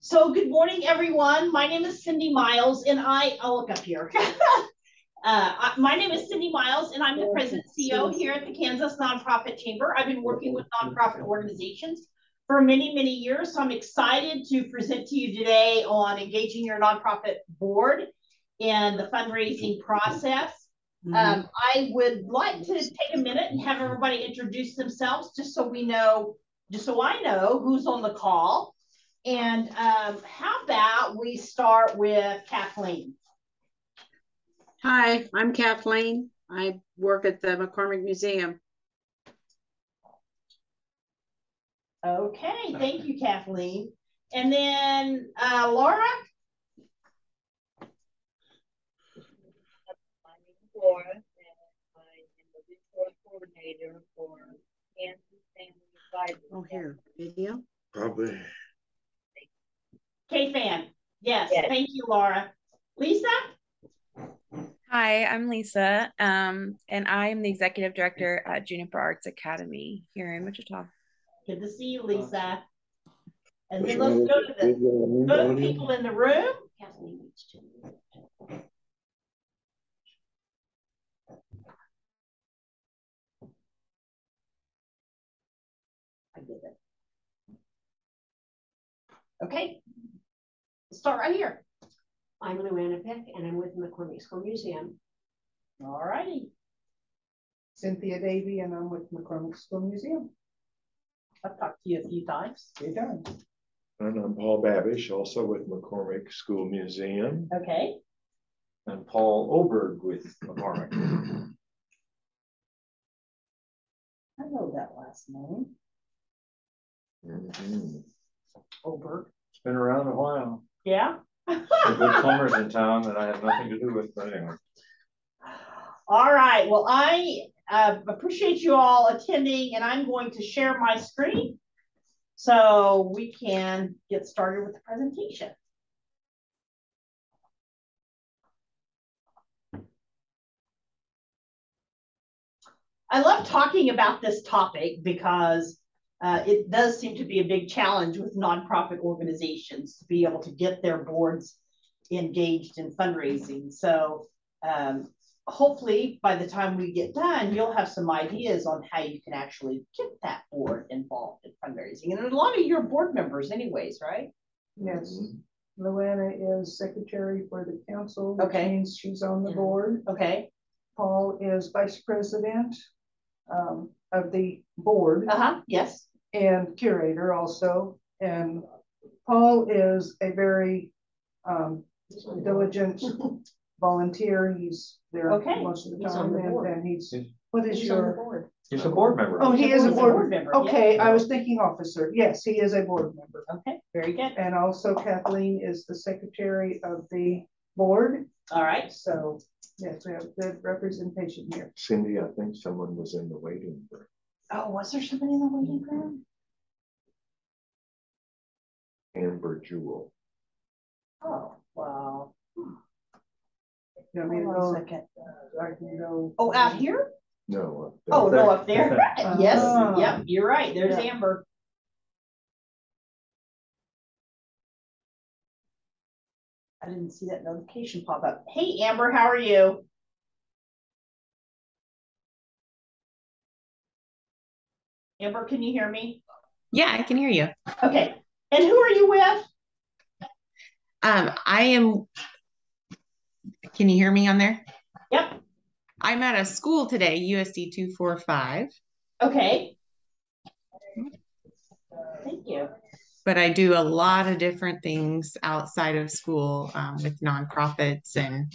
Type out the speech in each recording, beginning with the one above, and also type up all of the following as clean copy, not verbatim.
So good morning, everyone. My name is Cindy Miles, and I'll look up here. My name is Cindy Miles, and I'm the president and CEO here at the Kansas Nonprofit Chamber. I've been working with nonprofit organizations for many, many years, so I'm excited to present to you today on engaging your nonprofit board in the fundraising process. I would like to take a minute and have everybody introduce themselves, just so I know who's on the call. And how about we start with Kathleen? Hi, I'm Kathleen. I work at the McCormick Museum. Okay, thank you, Kathleen. And then Laura? My name is Laura, and I am the resource coordinator for Kansas Family Advisory. Oh, here, video? Probably. K-Fan. Yes, thank you, Laura. Lisa? Hi, I'm Lisa, and I am the executive director at Juniper Arts Academy here in Wichita. Good to see you, Lisa. And then let's go to the people in the room. I did it. Okay, let's start right here. I'm Luanna Peck, and I'm with the McCormick School Museum. All righty. Cynthia Davey, and I'm with McCormick School Museum. I've talked to you a few times. You're done. And I'm Paul Babish, also with McCormick School Museum. Okay. And Paul Oberg with McCormick. I know that last name. Oberg. It's been around a while. Yeah. Some good plumbers in town that I have nothing to do with, but anyway. All right. Well, I appreciate you all attending, and I'm going to share my screen so we can get started with the presentation. I love talking about this topic because it does seem to be a big challenge with nonprofit organizations to be able to get their boards engaged in fundraising. So hopefully by the time we get done, you'll have some ideas on how you can actually get that board involved in fundraising. And a lot of your board members anyways, right? Yes. Luanna is secretary for the council, which Okay. means she's on the board. Okay. Paul is vice president of the board. Yes. And curator also. And Paul is a very diligent volunteer. He's there most of the time. And he's what is your He's a board member. Oh, he is a board member. Okay, yeah. I was thinking officer. Yes, he is a board member. Okay, very good. And also Kathleen is the secretary of the board. All right. So yes, we have good representation here. Cindy, I think someone was in the waiting room. Oh, was there somebody in the waiting room? Amber Jewel. Oh, wow. You want me to Hold on go? a second. I can go. Oh, out here? No. Oh, no, up there. Yes. Ah. Yep, you're right. There's Amber. I didn't see that notification pop up. Hey, Amber, how are you? Amber, can you hear me? Yeah, I can hear you. Okay. And who are you with? I am. Can you hear me on there? Yep. I'm at a school today, USD 245. Okay. Thank you. But I do a lot of different things outside of school with nonprofits and.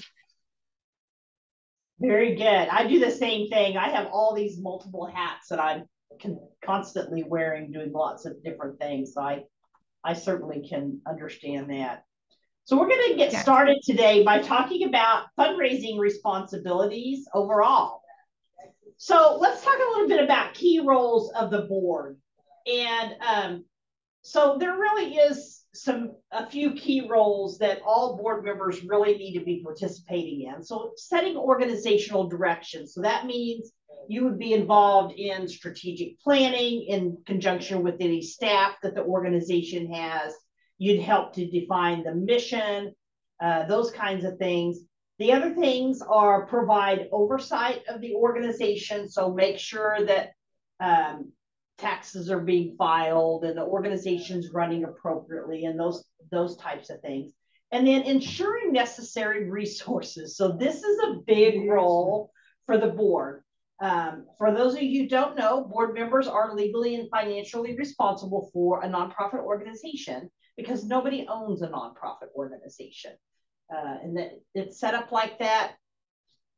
Very good. I do the same thing. I have all these multiple hats that I'm constantly wearing, doing lots of different things. So I certainly can understand that. So we're going to get started today by talking about fundraising responsibilities overall. So let's talk a little bit about key roles of the board. And so there really is a few key roles that all board members really need to be participating in. So setting organizational direction. So that means you would be involved in strategic planning in conjunction with any staff that the organization has. You'd help to define the mission, those kinds of things. The other things are provide oversight of the organization. So make sure that taxes are being filed and the organization's running appropriately and those types of things. And then ensuring necessary resources. So this is a big role for the board. For those of you who don't know, board members are legally and financially responsible for a nonprofit organization because nobody owns a nonprofit organization. And that it's set up like that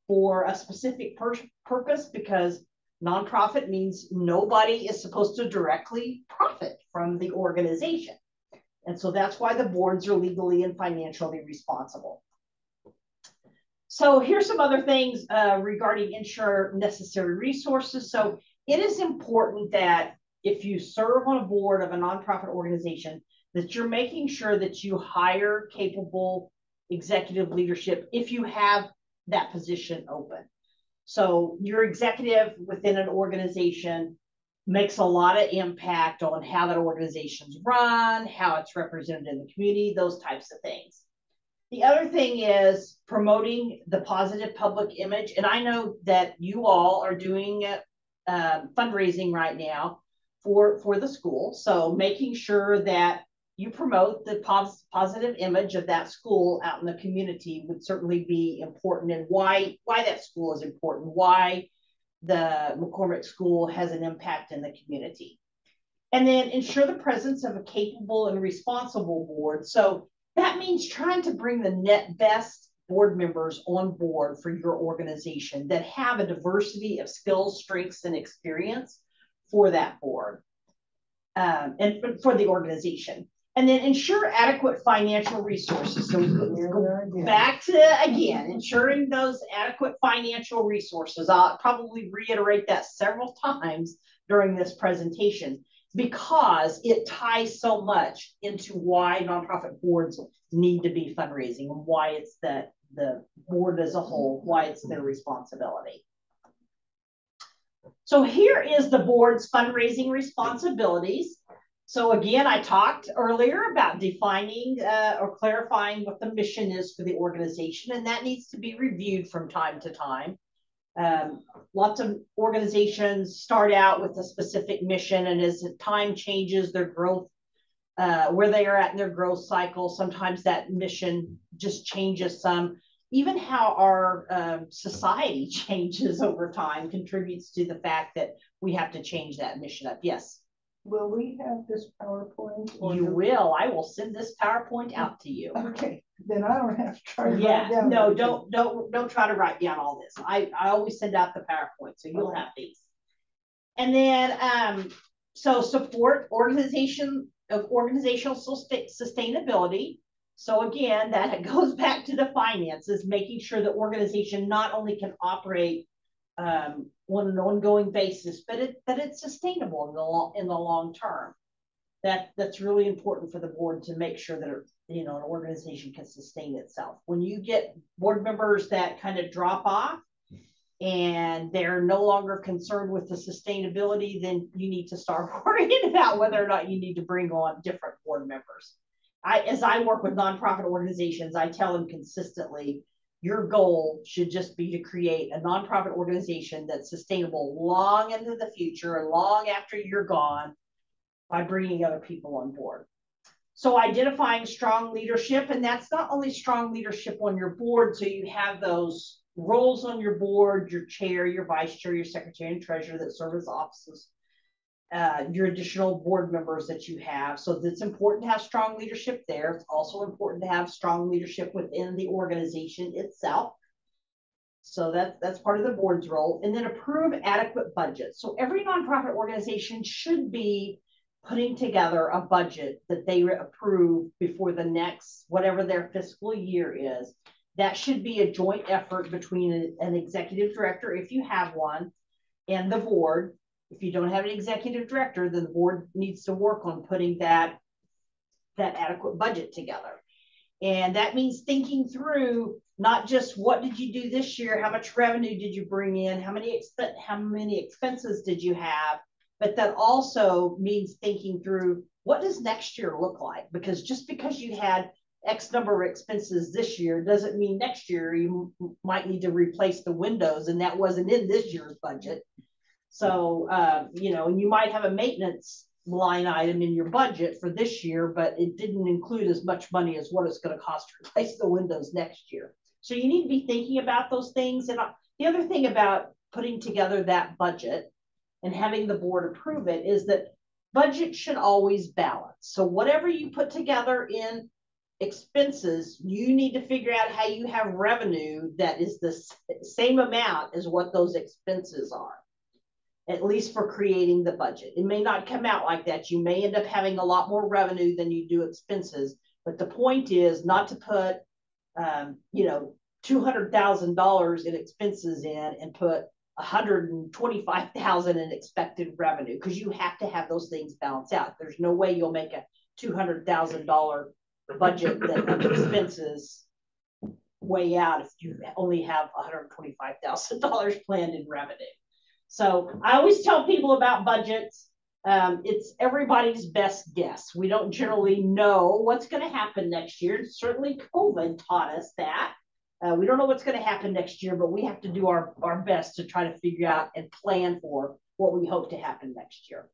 for a specific purpose because nonprofit means nobody is supposed to directly profit from the organization. And so that's why the boards are legally and financially responsible. So here's some other things regarding ensure necessary resources. So it is important that if you serve on a board of a nonprofit organization, that you're making sure that you hire capable executive leadership if you have that position open. So your executive within an organization makes a lot of impact on how that organization's run, how it's represented in the community, those types of things. The other thing is promoting the positive public image. And I know that you all are doing fundraising right now for the school. So making sure that you promote the positive image of that school out in the community would certainly be important, and why that school is important, why the McCormick School has an impact in the community. And then ensure the presence of a capable and responsible board. So that means trying to bring the best board members on board for your organization that have a diversity of skills, strengths, and experience for that board and for the organization. And then ensure adequate financial resources. So back to, again, ensuring those adequate financial resources. I'll probably reiterate that several times during this presentation because it ties so much into why nonprofit boards need to be fundraising and why it's the board as a whole, why it's their responsibility. So here is the board's fundraising responsibilities. So again, I talked earlier about defining or clarifying what the mission is for the organization, and that needs to be reviewed from time to time. Lots of organizations start out with a specific mission, and as time changes, their growth, where they are at in their growth cycle, sometimes that mission just changes some. Even how our society changes over time contributes to the fact that we have to change that mission up. Yes. Will we have this PowerPoint? You will. I will send this PowerPoint out to you. Okay, then I don't have to try to Yeah, write down. no, everything. don't try to write down all this. I always send out the PowerPoint, so you'll have these. And then so support organizational sustainability. So again, that goes back to the finances, making sure the organization not only can operate on an ongoing basis, but that it's sustainable in the long term. That's really important for the board to make sure that an organization can sustain itself. When you get board members that kind of drop off and they're no longer concerned with the sustainability, then you need to start worrying about whether or not you need to bring on different board members. As I work with nonprofit organizations, I tell them consistently, your goal should just be to create a nonprofit organization that's sustainable long into the future and long after you're gone by bringing other people on board. So identifying strong leadership, and that's not only strong leadership on your board, so you have those roles on your board, your chair, your vice chair, your secretary and treasurer that serve as offices, your additional board members that you have. So it's important to have strong leadership there. It's also important to have strong leadership within the organization itself. So that's part of the board's role. And then approve adequate budgets. So every nonprofit organization should be putting together a budget that they approve before the next, whatever their fiscal year is. That should be a joint effort between an executive director, if you have one, and the board. If you don't have an executive director, then the board needs to work on putting that adequate budget together. And that means thinking through not just what did you do this year, how much revenue did you bring in, how many expenses did you have, but that also means thinking through what does next year look like? Because just because you had X number of expenses this year doesn't mean next year you might need to replace the windows, and that wasn't in this year's budget. So, you know, and you might have a maintenance line item in your budget for this year, but it didn't include as much money as what it's going to cost to replace the windows next year. So you need to be thinking about those things. And the other thing about putting together that budget and having the board approve it is that budget should always balance. So whatever you put together in expenses, you need to figure out how you have revenue that is the same amount as what those expenses are, at least for creating the budget. It may not come out like that. You may end up having a lot more revenue than you do expenses, but the point is not to put, you know, $200,000 in expenses in and put 125,000 in expected revenue, because you have to have those things balance out. There's no way you'll make a $200,000 budget that of expenses way out if you only have $125,000 planned in revenue. So I always tell people about budgets. It's everybody's best guess. We don't generally know what's going to happen next year. Certainly COVID taught us that. We don't know what's going to happen next year, but we have to do our best to try to figure out and plan for what we hope to happen next year.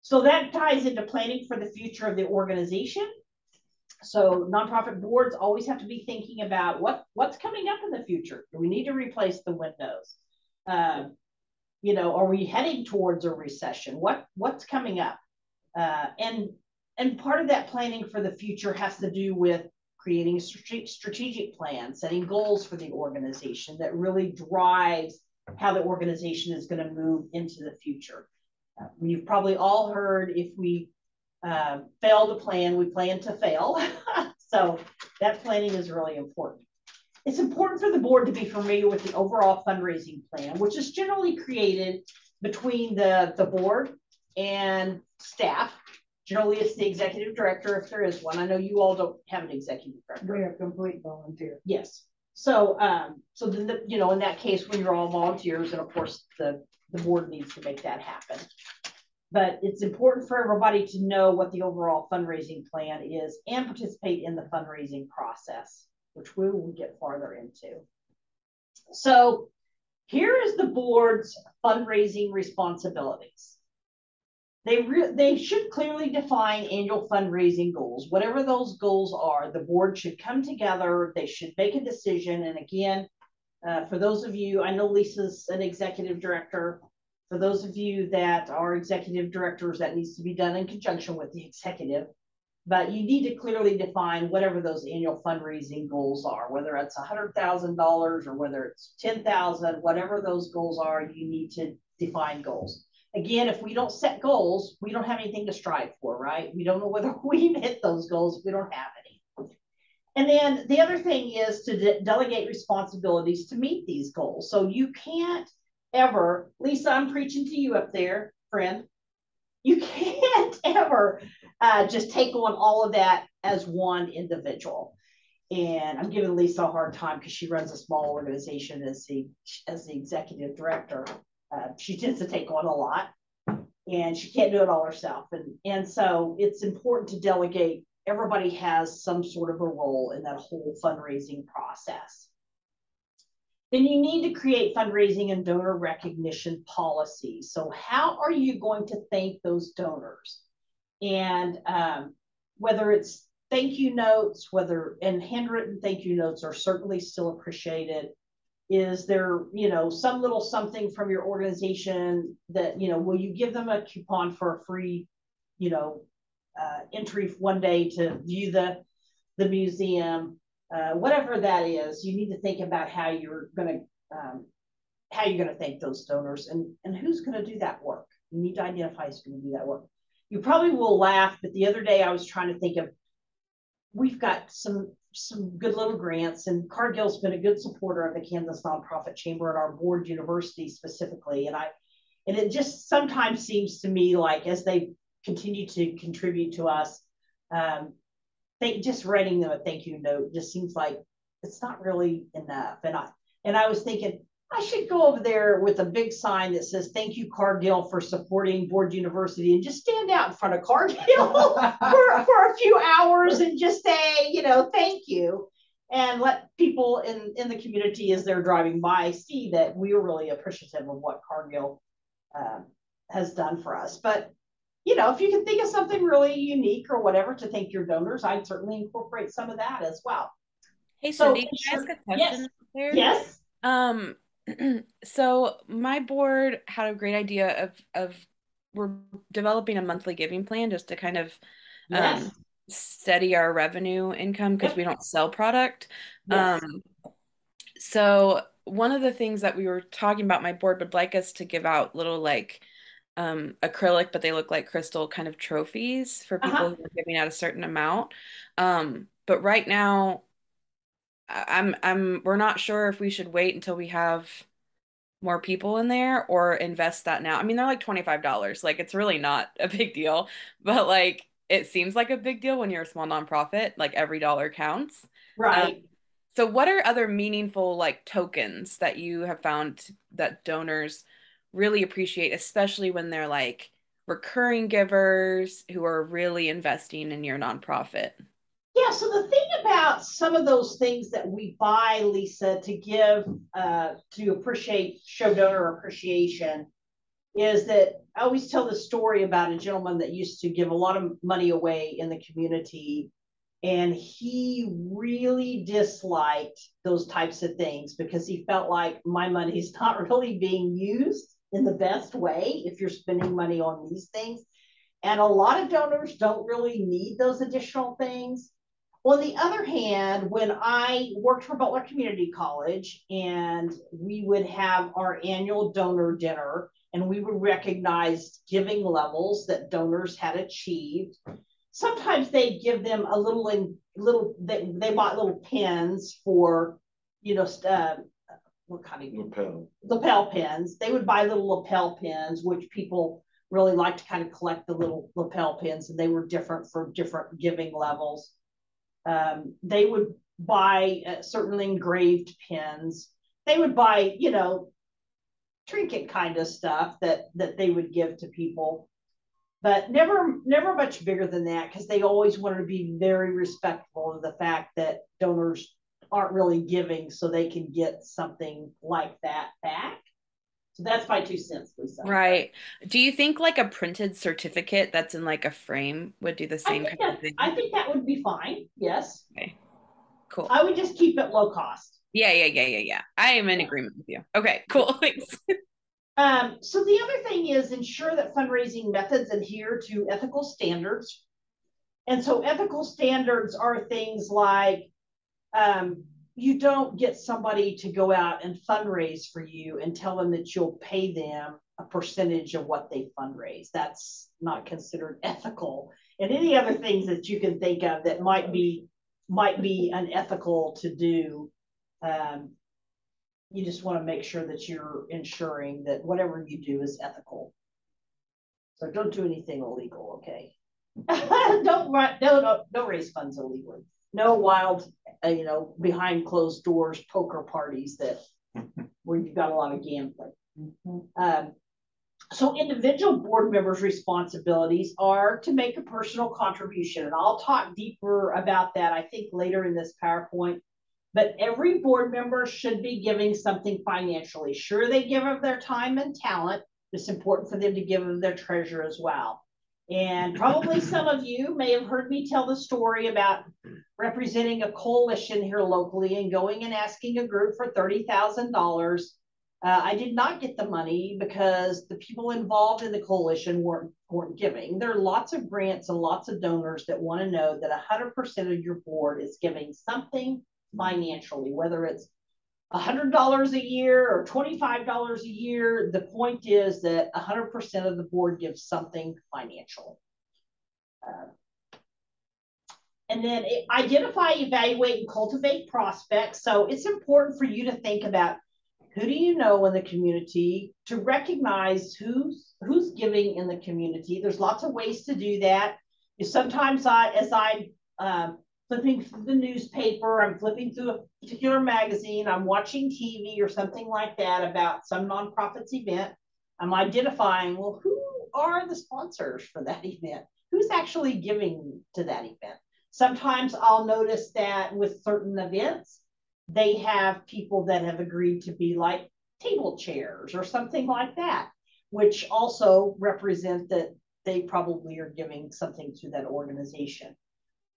So that ties into planning for the future of the organization. So nonprofit boards always have to be thinking about what's coming up in the future. Do we need to replace the windows? You know, are we heading towards a recession? What's coming up? And part of that planning for the future has to do with creating a strategic plan, setting goals for the organization that really drives how the organization is going to move into the future. You've probably all heard, if we fail to plan, we plan to fail. So that planning is really important. It's important for the board to be familiar with the overall fundraising plan, which is generally created between the board and staff. Generally, it's the executive director, if there is one. I know you all don't have an executive director. We have complete volunteer. Yes. So, so then, you know, in that case, when you're all volunteers, and of course the board needs to make that happen. But it's important for everybody to know what the overall fundraising plan is and participate in the fundraising process, which we will get farther into. So here is the board's fundraising responsibilities. They should clearly define annual fundraising goals. Whatever those goals are, the board should come together. They should make a decision. And again, for those of you, I know Lisa's an executive director. For those of you that are executive directors, that needs to be done in conjunction with the executive. But you need to clearly define whatever those annual fundraising goals are, whether it's $100,000 or whether it's 10,000, whatever those goals are, you need to define goals. Again, if we don't set goals, we don't have anything to strive for, right? We don't know whether we hit those goals if we don't have any. And then the other thing is to delegate responsibilities to meet these goals. So you can't ever, Lisa, I'm preaching to you up there, friend. You can't ever just take on all of that as one individual. And I'm giving Lisa a hard time because she runs a small organization as the executive director. She tends to take on a lot and she can't do it all herself. And so it's important to delegate. Everybody has some sort of a role in that whole fundraising process. Then you need to create fundraising and donor recognition policies. So how are you going to thank those donors? And whether it's thank you notes, and handwritten thank you notes are certainly still appreciated. Is there, you know, some little something from your organization that, you know, will you give them a coupon for a free, you know, entry one day to view the museum? Whatever that is, you need to think about how you're going to thank those donors and who's going to do that work. You need to identify who's going to do that work. You probably will laugh, but the other day I was trying to think of, we've got some good little grants, and Cargill's been a good supporter of the Kansas Nonprofit Chamber and our board university specifically. And it just sometimes seems to me like as they continue to contribute to us, just writing them a thank you note just seems like it's not really enough. And I was thinking, I should go over there with a big sign that says, "Thank you, Cargill, for supporting Board University," and just stand out in front of Cargill for a few hours and just say, thank you. And let people in the community as they're driving by see that we're really appreciative of what Cargill has done for us. But, if you can think of something really unique or whatever to thank your donors, I'd certainly incorporate some of that as well. Hey, Cindy, can I ask a question Yes. there? Yes. So my board had a great idea of we're developing a monthly giving plan just to kind of Yes. steady our revenue income because we don't sell product. Yes. So one of the things that we were talking about, my board would like us to give out little like acrylic, but they look like crystal kind of trophies for people who are giving out a certain amount. But right now, we're not sure if we should wait until we have more people in there or invest that now. I mean, they're like $25. Like it's really not a big deal, but like it seems like a big deal when you're a small nonprofit, like every dollar counts. Right. So what are other meaningful like tokens that you have found that donors really appreciate, especially when they're like recurring givers who are really investing in your nonprofit? Yeah, so the thing about some of those things that we buy, Lisa, to give to show donor appreciation is that I always tell the story about a gentleman that used to give a lot of money away in the community. And he really disliked those types of things because he felt like my money is not really being used in the best way if you're spending money on these things. And a lot of donors don't really need those additional things. On the other hand, when I worked for Butler Community College and we would have our annual donor dinner and we would recognize giving levels that donors had achieved, sometimes they give them a they bought little pins for, what kind of lapel pins. They would buy little lapel pins, which people really like to kind of collect the little lapel pins, and they were different for different giving levels. They would buy certain engraved pins. They would buy, trinket kind of stuff that they would give to people, but never much bigger than that because they always wanted to be very respectful of the fact that donors aren't really giving, so they can get something like that back. So that's my 2 cents, Lisa. Right. Do you think like a printed certificate that's in like a frame would do the same kind of thing? I think that would be fine. Yes. Okay. Cool. I would just keep it low cost. Yeah. I am in agreement with you. Okay, cool. Thanks. So the other thing is ensure that fundraising methods adhere to ethical standards. And so ethical standards are things like you don't get somebody to go out and fundraise for you and tell them that you'll pay them a percentage of what they fundraise. That's not considered ethical. And any other things that you can think of that might be unethical to do, you just want to make sure that you're ensuring that whatever you do is ethical. So don't do anything illegal, okay? Don't raise funds illegally. No wild, behind closed doors poker parties where you've got a lot of gambling. So individual board members' responsibilities are to make a personal contribution, and I'll talk deeper about that, I think, later in this PowerPoint. But every board member should be giving something financially. Sure, they give of their time and talent. It's important for them to give of their treasure as well. And probably some of you may have heard me tell the story about representing a coalition here locally and going and asking a group for $30,000. I did not get the money because the people involved in the coalition weren't giving. There are lots of grants and lots of donors that want to know that 100% of your board is giving something financially, whether it's $100 a year or $25 a year. The point is that 100% of the board gives something financial. And then identify, evaluate, and cultivate prospects. So it's important for you to think about who do you know in the community, to recognize who's giving in the community. There's lots of ways to do that. Sometimes as I flipping through the newspaper, I'm flipping through a particular magazine, I'm watching TV or something like that about some nonprofit's event, I'm identifying, well, who are the sponsors for that event? Who's actually giving to that event? Sometimes I'll notice that with certain events, they have people that have agreed to be like table chairs or something like that, which also represent that they probably are giving something to that organization.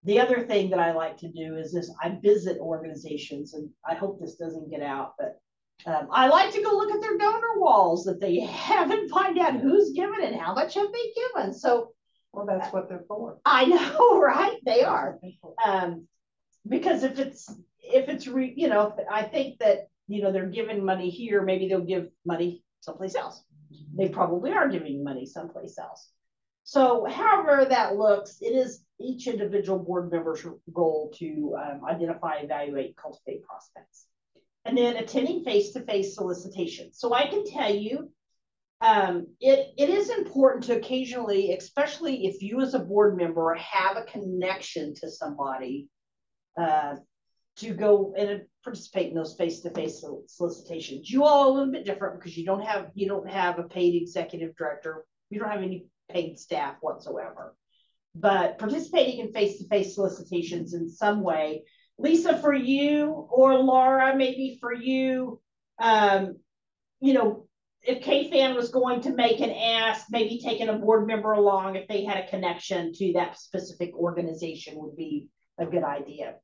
The other thing that I like to do is this, I visit organizations, and I hope this doesn't get out, but I like to go look at their donor walls that they have and find out who's given and how much have they given. So, well, that's what they're for. I know, right? They are. Because if it's I think that, they're giving money here, maybe they'll give money someplace else. They probably are giving money someplace else. So however that looks, it is each individual board member's goal to identify, evaluate, cultivate prospects. And then attending face-to-face solicitations. So I can tell you, it is important to occasionally, especially if you as a board member have a connection to somebody, to go and participate in those face-to-face solicitations. You all are a little bit different because you don't have a paid executive director. You don't have any paid staff whatsoever. But participating in face-to-face solicitations in some way, Lisa, for you, or Laura, maybe for you, if KFAN was going to make an ask, maybe taking a board member along if they had a connection to that specific organization would be a good idea.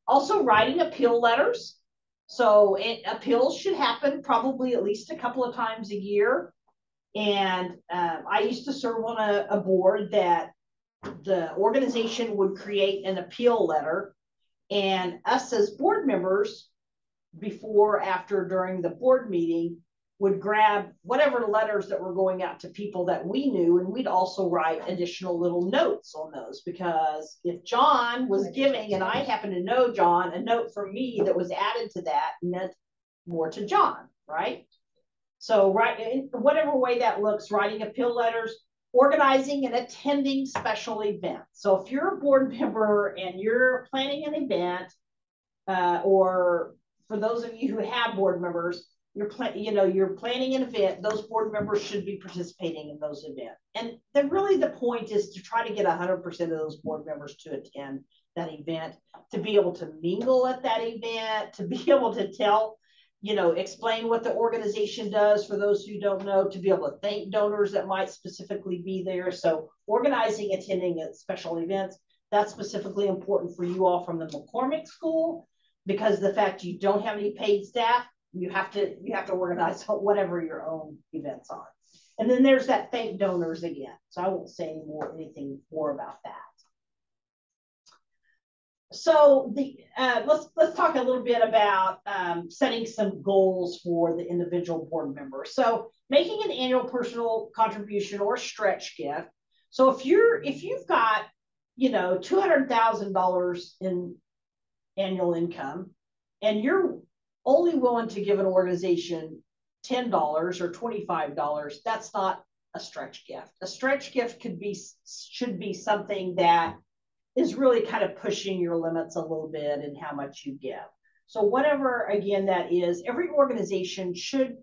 Also, writing appeal letters. So appeals should happen probably at least a couple of times a year. And I used to serve on a board that the organization would create an appeal letter, and us as board members, before, after, during the board meeting, would grab whatever letters that were going out to people that we knew, and we'd also write additional little notes on those, because if John was giving and I happened to know John, a note from me that was added to that meant more to John, right? So right, in whatever way that looks, writing appeal letters, organizing and attending special events. So if you're a board member and you're planning an event, or for those of you who have board members, you're planning an event, those board members should be participating in those events. And the point is to try to get 100% of those board members to attend that event, to be able to mingle at that event, to be able to tell, explain what the organization does for those who don't know, to be able to thank donors that might specifically be there. So organizing, attending at special events, that's specifically important for you all from the McCormick School, because the fact you don't have any paid staff, you have to organize whatever your own events are. And then there's that thank donors again. So I won't say anything more about that. So let's talk a little bit about setting some goals for the individual board member. So making an annual personal contribution or stretch gift. So if you've got $200,000 in annual income, and you're only willing to give an organization $10 or $25, that's not a stretch gift. A stretch gift should be something that is really kind of pushing your limits a little bit in how much you give. So whatever, again, that is, every organization should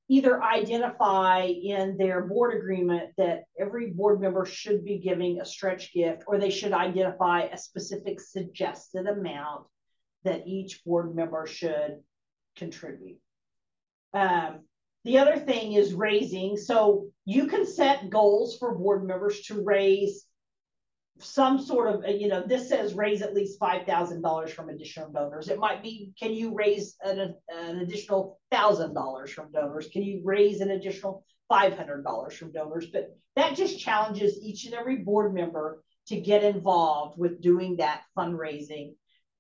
either identify in their board agreement that every board member should be giving a stretch gift, or they should identify a specific suggested amount that each board member should contribute. The other thing is raising. So you can set goals for board members to raise some sort of, this says raise at least $5,000 from additional donors. It might be, can you raise an additional $1,000 from donors? Can you raise an additional $500 from donors? But that just challenges each and every board member to get involved with doing that fundraising,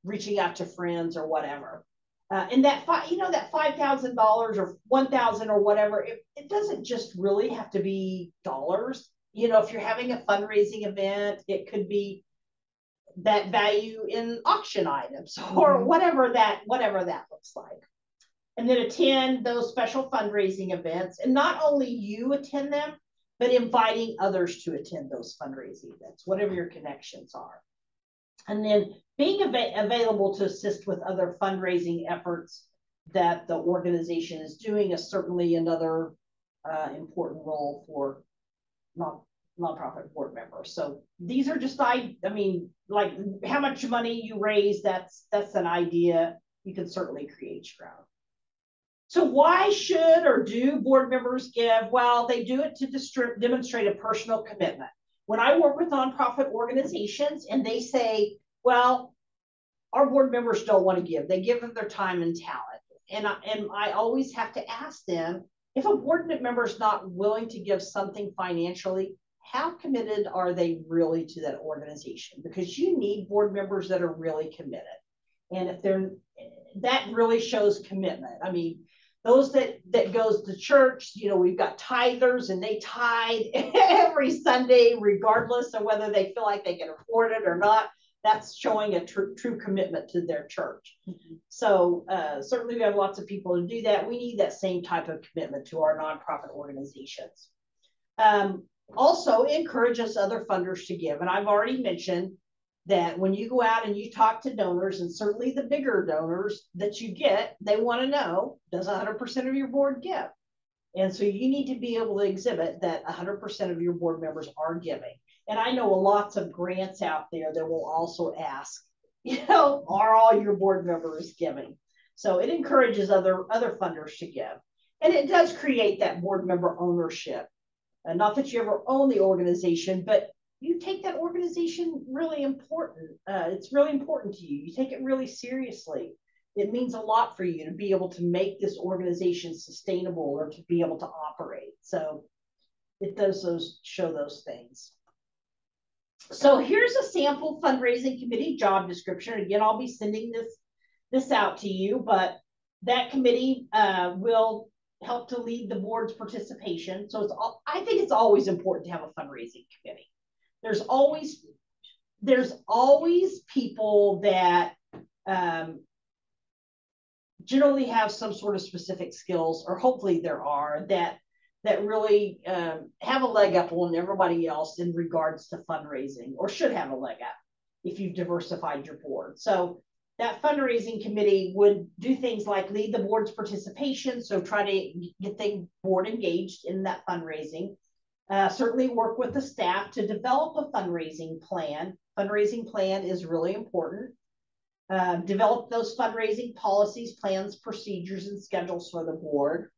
reaching out to friends or whatever. And that $5,000 or $1,000 or whatever, it doesn't just really have to be dollars. If you're having a fundraising event, it could be that value in auction items or whatever that looks like. And then attend those special fundraising events, and not only you attend them, but inviting others to attend those fundraising events, whatever your connections are. And then being available to assist with other fundraising efforts that the organization is doing is certainly another important role for nonprofit board members. So these are just, I mean, like how much money you raise, that's an idea. You can certainly create your own. So why should or do board members give? Well, they do it to demonstrate a personal commitment. When I work with nonprofit organizations and they say, well, our board members don't want to give, they give them their time and talent. And I always have to ask them, if a board member is not willing to give something financially, how committed are they really to that organization? Because you need board members that are really committed. And if they're, that really shows commitment. I mean, those that goes to church, you know, we've got tithers and they tithe every Sunday, regardless of whether they feel like they can afford it or not. That's showing a true commitment to their church. Mm-hmm. So certainly we have lots of people to do that. We need that same type of commitment to our nonprofit organizations. Also encourages other funders to give. And I've already mentioned that when you go out and you talk to donors, and certainly the bigger donors that you get, they want to know, does 100% of your board give? And so you need to be able to exhibit that 100% of your board members are giving. And I know lots of grants out there that will also ask, you know, are all your board members giving? So it encourages other funders to give. And it does create that board member ownership. And not that you ever own the organization, but you take that organization really important. It's really important to you. You take it really seriously. It means a lot for you to be able to make this organization sustainable or to be able to operate. So it does show those things. So here's a sample fundraising committee job description. Again, I'll be sending this out to you, but that committee will help to lead the board's participation. So I think it's always important to have a fundraising committee. There's always people that generally have some sort of specific skills, or hopefully there are, that really have a leg up on everybody else in regards to fundraising, or should have a leg up if you've diversified your board. So that fundraising committee would do things like lead the board's participation, so try to get the board engaged in that fundraising. Certainly work with the staff to develop a fundraising plan. Fundraising plan is really important. Develop those fundraising policies, plans, procedures, and schedules for the board.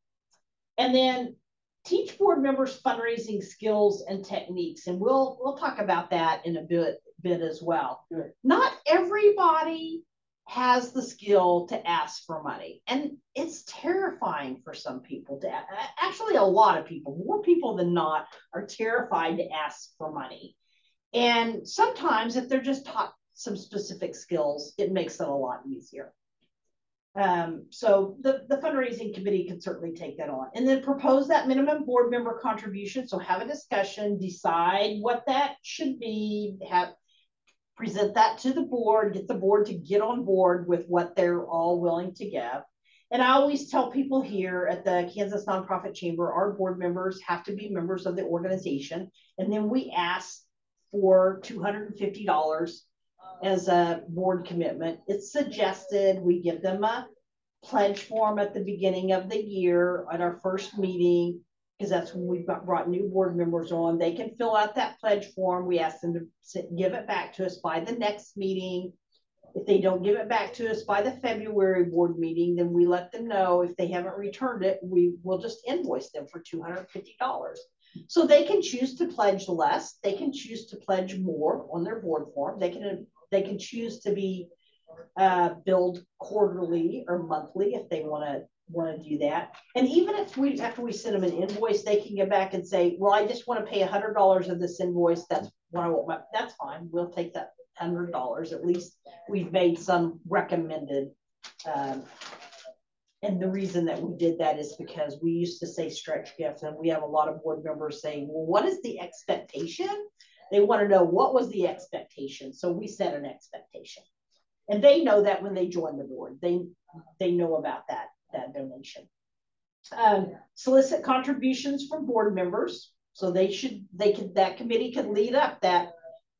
And then teach board members fundraising skills and techniques. And we'll talk about that in a bit as well. Good. Not everybody has the skill to ask for money. And it's terrifying for some people to, actually a lot of people, more people than not, are terrified to ask for money. And sometimes if they're just taught some specific skills, it makes it a lot easier. So the fundraising committee can certainly take that on. And then propose that minimum board member contribution. So have a discussion, decide what that should be, present that to the board, get the board to get on board with what they're all willing to give. And I always tell people here at the Kansas Nonprofit Chamber, our board members have to be members of the organization. And then we ask for $250 as a board commitment. It's suggested we give them a pledge form at the beginning of the year at our first meeting, because that's when we've brought new board members on. They can fill out that pledge form. We ask them to give it back to us by the next meeting. If they don't give it back to us by the February board meeting, then we let them know. If they haven't returned it, we will just invoice them for $250. So they can choose to pledge less. They can choose to pledge more on their board form. They can choose to be billed quarterly or monthly if they want to do that. And even if after we send them an invoice, they can get back and say, well, I just want to pay $100 of this invoice. That's what I want. That's fine. We'll take that $100. At least we've made some recommended. And the reason that we did that is because we used to say stretch gifts, and we have a lot of board members saying, well, what is the expectation? They want to know what was the expectation. So we set an expectation. And they know that when they join the board, they know about that donation. Solicit contributions from board members. So that committee could lead up that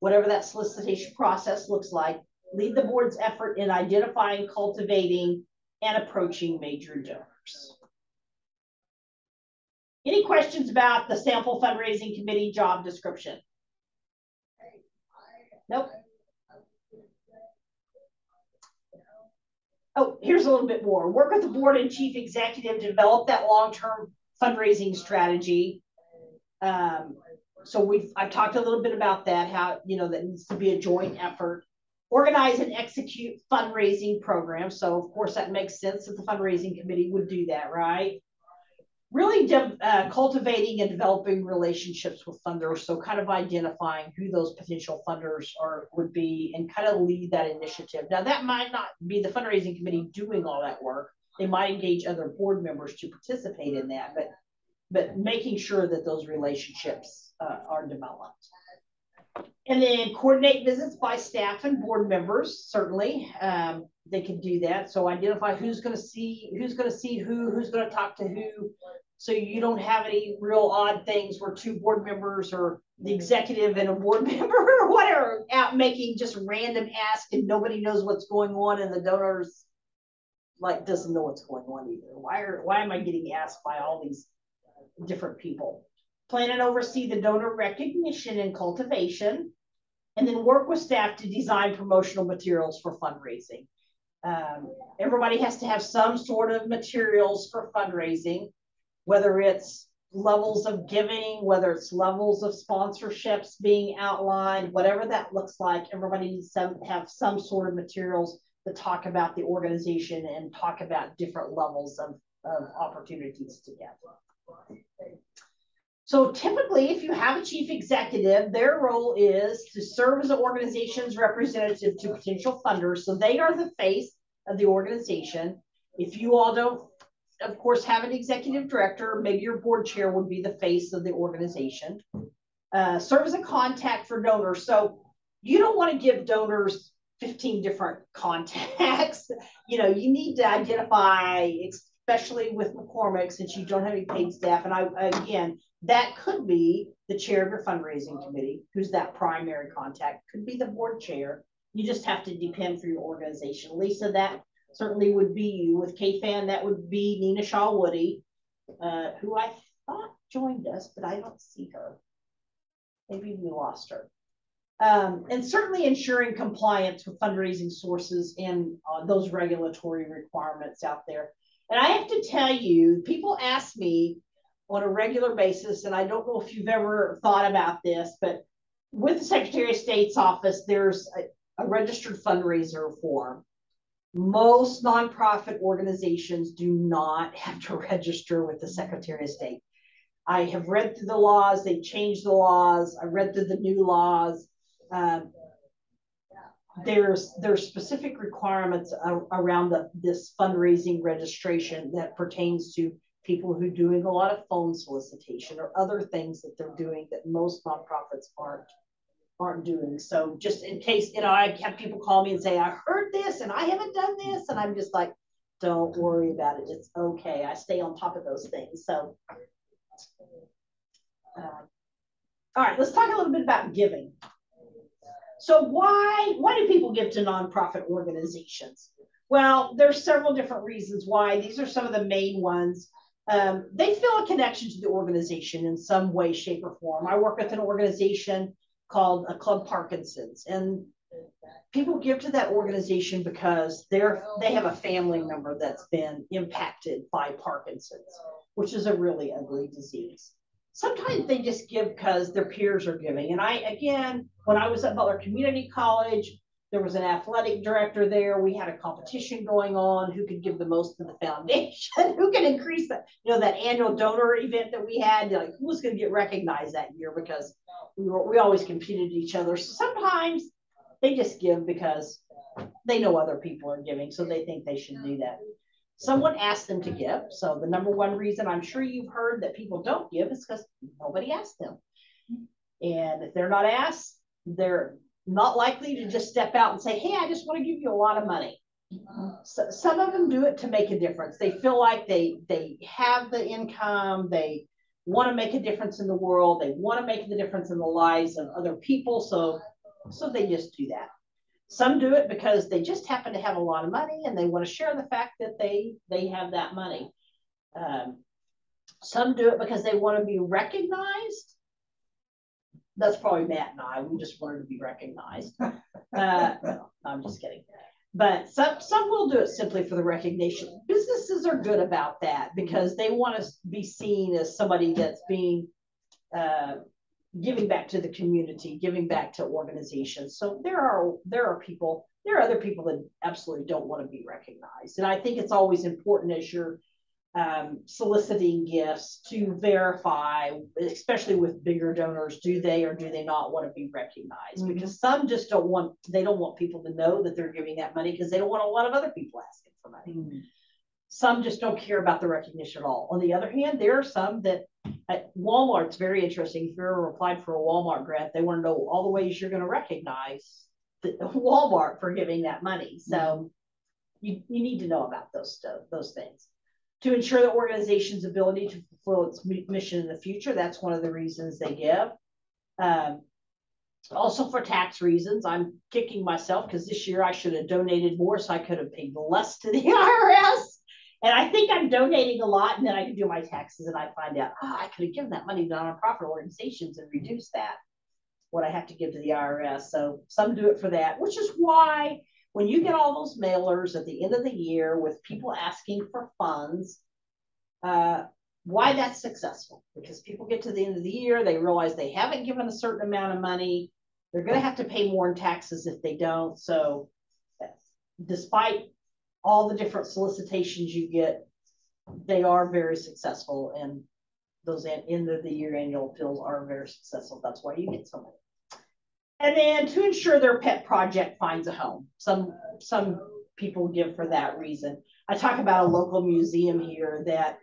whatever that solicitation process looks like. Lead the board's effort in identifying, cultivating, and approaching major donors. Any questions about the sample fundraising committee job description? Nope. Oh, here's a little bit more. Work with the board and chief executive to develop that long-term fundraising strategy. So I've talked a little bit about that, how, that needs to be a joint effort. Organize and execute fundraising programs. So of course that makes sense that the fundraising committee would do that, right? Really cultivating and developing relationships with funders. So kind of identifying who those potential funders would be and kind of lead that initiative. Now that might not be the fundraising committee doing all that work. They might engage other board members to participate in that, but making sure that those relationships are developed. And then coordinate visits by staff and board members. Certainly, they can do that. So identify who's going to see who's going to talk to who. So you don't have any real odd things where two board members or the executive and a board member or whatever out making just random asks and nobody knows what's going on and the donors doesn't know what's going on either. Why am I getting asked by all these different people? Plan and oversee the donor recognition and cultivation, and then work with staff to design promotional materials for fundraising. Everybody has to have some sort of materials for fundraising, whether it's levels of giving, whether it's levels of sponsorships being outlined, whatever that looks like. Everybody needs to have some sort of materials that talk about the organization and talk about different levels of opportunities to get. So typically, if you have a chief executive, their role is to serve as the organization's representative to potential funders. So they are the face of the organization. If you all don't, of course, have an executive director, maybe your board chair would be the face of the organization. Serve as a contact for donors. So you don't want to give donors 15 different contacts. You need to identify, especially with McCormick, since you don't have any paid staff. And again, that could be the chair of your fundraising committee, who's that primary contact, could be the board chair. You just have to depend for your organization. Lisa, that certainly would be you. With KFAN, that would be Nina Shaw Woody, who I thought joined us, but I don't see her. Maybe we lost her. And certainly ensuring compliance with fundraising sources and those regulatory requirements out there. And I have to tell you, people ask me on a regular basis, and I don't know if you've ever thought about this, but with the Secretary of State's office, there's a registered fundraiser form. Most nonprofit organizations do not have to register with the Secretary of State. I have read through the laws, they changed the laws, I read through the new laws. There's specific requirements around this fundraising registration that pertains to people who are doing a lot of phone solicitation or other things that they're doing that most nonprofits aren't doing. So just in case, I have people call me and say, I heard this and I haven't done this. And I'm just like, don't worry about it. It's okay. I stay on top of those things. So, all right, let's talk a little bit about giving. So why do people give to nonprofit organizations? Well, there's several different reasons why. These are some of the main ones. They feel a connection to the organization in some way, shape, or form. I work with an organization called Club Parkinson's, and people give to that organization because they have a family member that's been impacted by Parkinson's, which is a really ugly disease. Sometimes they just give because their peers are giving. And when I was at Butler Community College, there was an athletic director there. We had a competition going on, who could give the most to the foundation, who could increase that annual donor event that we had, who was going to get recognized that year, because we always competed each other. So sometimes they just give because they know other people are giving, so they think they should do that. Someone asked them to give. So the number one reason I'm sure you've heard that people don't give is because nobody asked them. And if they're not asked, they're not likely to just step out and say, hey, I just want to give you a lot of money. So some of them do it to make a difference. They feel like they have the income, they want to make a difference in the world, they want to make the difference in the lives of other people. So So they just do that. Some do it because they just happen to have a lot of money and they want to share the fact that they have that money. Some do it because they want to be recognized. That's probably Matt and I. We just wanted to be recognized. No, I'm just kidding. But some will do it simply for the recognition. Businesses are good about that because they want to be seen as somebody that's being giving back to the community, giving back to organizations. So there are other people that absolutely don't want to be recognized. And I think it's always important as you're soliciting gifts to verify, especially with bigger donors, do they or do they not want to be recognized? Because some just don't want people to know that they're giving that money because they don't want a lot of other people asking for money. Some just don't care about the recognition at all. On the other hand, there are some that at Walmart's very interesting. If you ever applied for a Walmart grant, they want to know all the ways you're going to recognize Walmart for giving that money. So you need to know about those things. To ensure the organization's ability to fulfill its mission in the future, that's one of the reasons they give. Also for tax reasons, I'm kicking myself because this year I should have donated more so I could have paid less to the IRS. And I think I'm donating a lot, and then I can do my taxes and I find out, I could have given that money to nonprofit organizations and reduced that, what I have to give to the IRS. So some do it for that, which is why when you get all those mailers at the end of the year with people asking for funds, why that's successful, because people get to the end of the year, they realize they haven't given a certain amount of money. They're going to have to pay more in taxes if they don't. So despite all the different solicitations you get, they are very successful, and those end of the year annual appeals are very successful. That's why you get so many. And then to ensure their pet project finds a home. Some people give for that reason. I talk about a local museum here that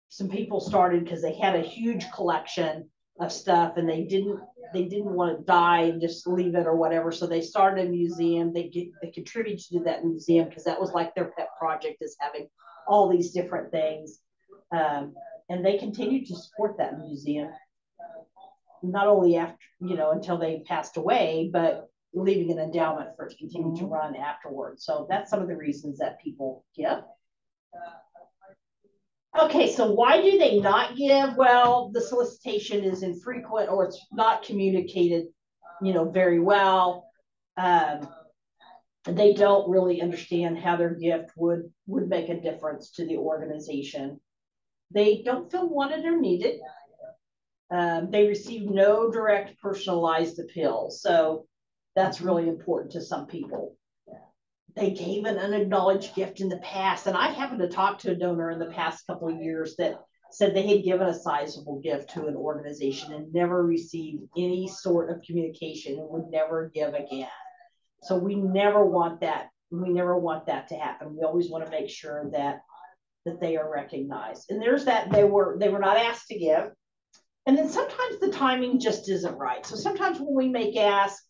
some people started because they had a huge collection of stuff and they didn't want to die and just leave it or whatever. So they started a museum. They contributed to that museum because that was like their pet project, is having all these different things. And they continued to support that museum, not only after, until they passed away, but leaving an endowment for it to continue to run afterwards. So that's some of the reasons that people give. Okay, so why do they not give? Well, the solicitation is infrequent or it's not communicated, very well. They don't really understand how their gift would make a difference to the organization. They don't feel wanted or needed. They receive no direct personalized appeal. So that's really important to some people. They gave an unacknowledged gift in the past. And I happened to talk to a donor in the past couple of years that said they had given a sizable gift to an organization and never received any sort of communication and would never give again. So we never want that. We never want that to happen. We always want to make sure that they are recognized. And there's that they were not asked to give. And then sometimes the timing just isn't right. So sometimes when we make asks,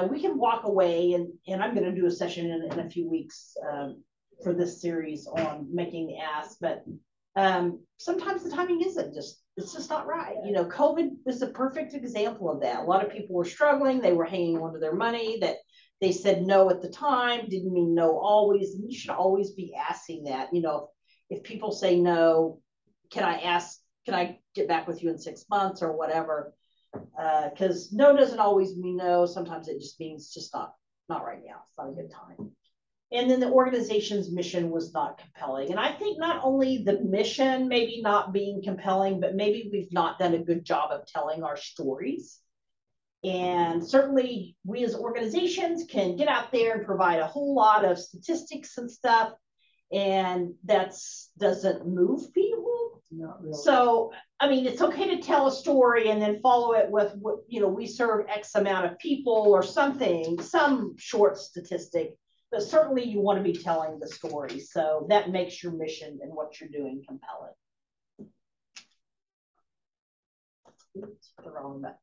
we can walk away, and I'm going to do a session in a few weeks for this series on making the ask, but sometimes the timing it's just not right. COVID is a perfect example of that. A lot of people were struggling. They were hanging on to their money that they said no at the time, didn't mean no always. And you should always be asking that. If people say no, can I get back with you in 6 months or whatever? Because no doesn't always mean no. Sometimes it just means just not right now. It's not a good time. And then the organization's mission was not compelling. And I think not only the mission maybe not being compelling, but maybe we've not done a good job of telling our stories. And certainly we as organizations can get out there and provide a whole lot of statistics and stuff, and that doesn't move people. Not really. So, I mean, it's okay to tell a story and then follow it with, we serve X amount of people or something, some short statistic, but certainly you want to be telling the story. So that makes your mission and what you're doing compelling. Oops, the wrong button.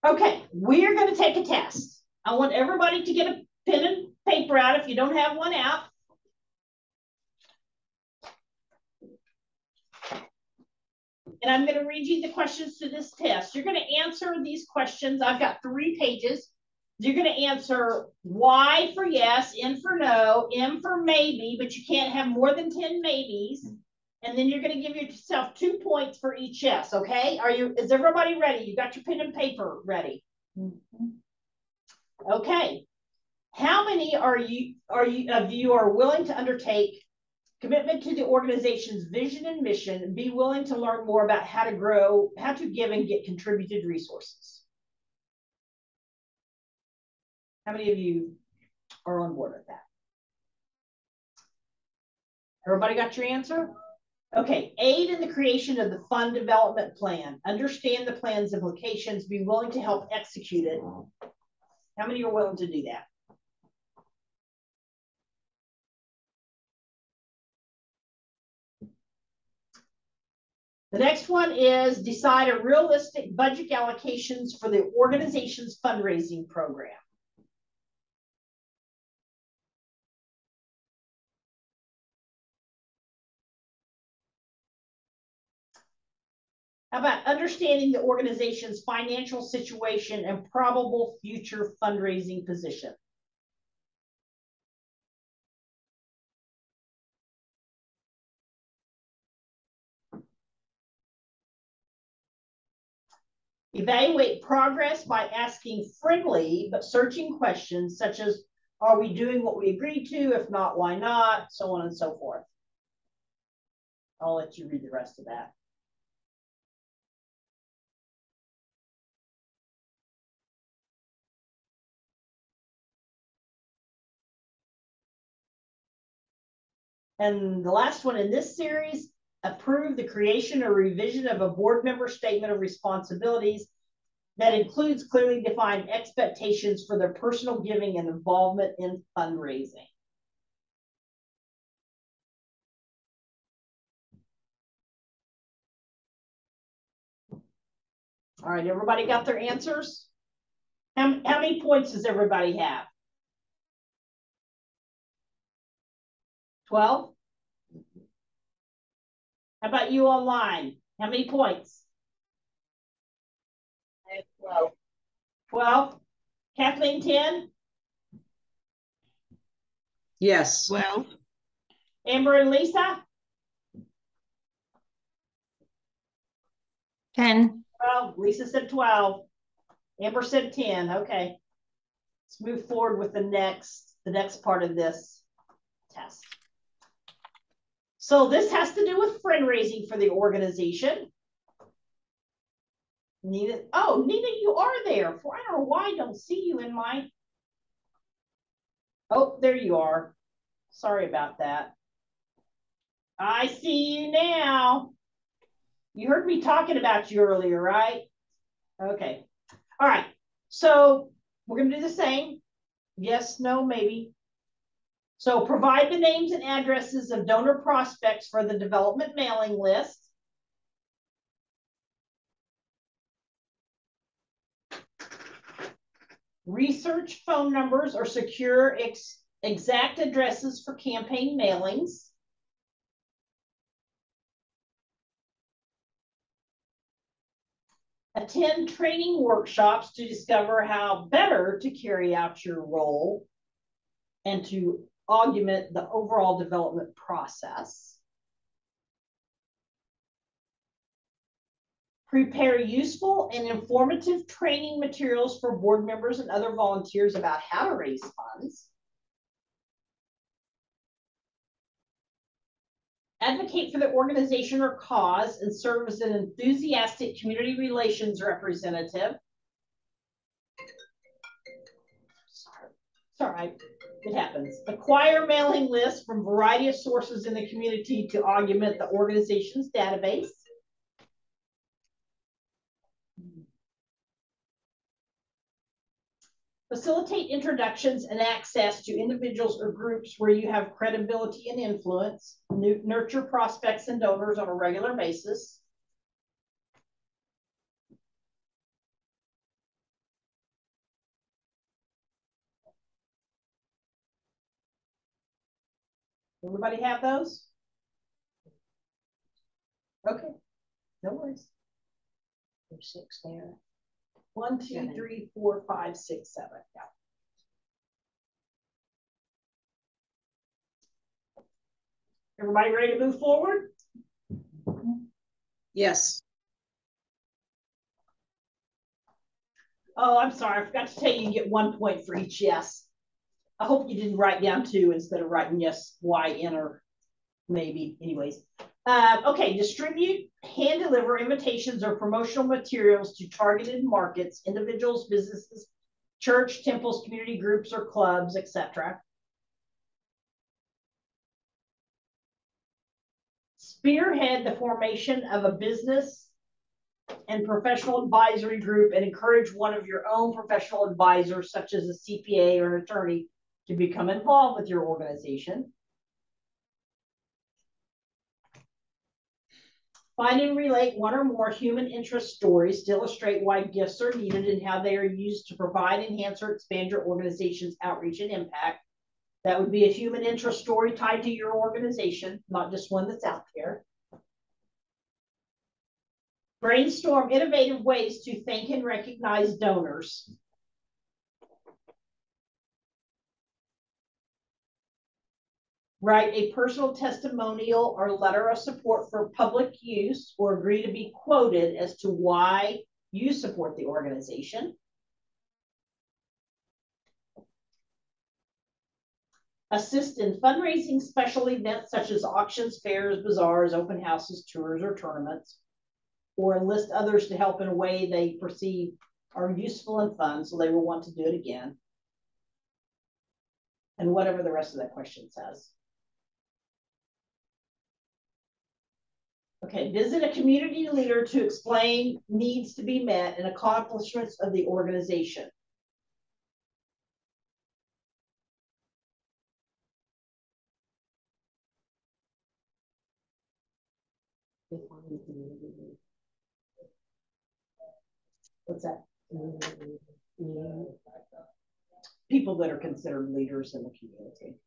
Okay, we're going to take a test. I want everybody to get a pen and paper out if you don't have one out. and I'm going to read you the questions to this test. You're going to answer these questions. I've got 3 pages. You're going to answer Y for yes, N for no, M for maybe, but you can't have more than 10 maybes. And then you're going to give yourself 2 points for each yes. Okay. Is everybody ready? You got your pen and paper ready? Okay. How many are you are willing to undertake commitment to the organization's vision and mission and be willing to learn more about how to give and get contributed resources? How many of you are on board with that? Everybody got your answer? Okay, aid in the creation of the fund development plan. Understand the plan's implications, be willing to help execute it. How many are willing to do that? The next one is decide a realistic budget allocations for the organization's fundraising program. How about understanding the organization's financial situation and probable future fundraising position? Evaluate progress by asking friendly but searching questions such as, are we doing what we agreed to? If not, why not? So on and so forth. I'll let you read the rest of that. And the last one in this series, approve the creation or revision of a board member statement of responsibilities that includes clearly defined expectations for their personal giving and involvement in fundraising. All right, everybody got their answers? How many points does everybody have? 12? How about you online? How many points? I have 12. 12? Kathleen, 10? Yes. Well, Amber and Lisa? 10. 12. Lisa said 12. Amber said 10. Okay. Let's move forward with the next part of this test. So this has to do with fundraising for the organization. Nina, you are there. I don't know why I don't see you in my. Oh, there you are. Sorry about that. I see you now. You heard me talking about you earlier, right? Okay. All right. So we're going to do the same. Yes, no, maybe. So provide the names and addresses of donor prospects for the development mailing list. Research phone numbers or secure exact addresses for campaign mailings. Attend training workshops to discover how better to carry out your role and to augment the overall development process. Prepare useful and informative training materials for board members and other volunteers about how to raise funds. Advocate for the organization or cause and serve as an enthusiastic community relations representative. Sorry, it happens. Acquire mailing lists from a variety of sources in the community to augment the organization's database. Facilitate introductions and access to individuals or groups where you have credibility and influence. Nurture prospects and donors on a regular basis. Everybody have those? Okay. No worries. There's 6 there. 1, 2, Seven. 3, 4, 5, 6, 7. Yeah. Everybody ready to move forward? Yes. Oh, I'm sorry. I forgot to tell you, you get 1 point for each yes. I hope you didn't write down 2 instead of writing yes, Y, N, or maybe. Anyways. Okay, distribute, hand deliver invitations or promotional materials to targeted markets, individuals, businesses, church, temples, community groups, or clubs, etc. Spearhead the formation of a business and professional advisory group and encourage one of your own professional advisors, such as a CPA or an attorney, to become involved with your organization. Find and relate one or more human interest stories to illustrate why gifts are needed and how they are used to provide, enhance, or expand your organization's outreach and impact. That would be a human interest story tied to your organization, not just one that's out there. Brainstorm innovative ways to thank and recognize donors. Write a personal testimonial or letter of support for public use or agree to be quoted as to why you support the organization. Assist in fundraising special events such as auctions, fairs, bazaars, open houses, tours, or tournaments, or enlist others to help in a way they perceive are useful and fun, so they will want to do it again. And whatever the rest of that question says. Okay, visit a community leader to explain needs to be met and accomplishments of the organization. What's that? People that are considered leaders in the community.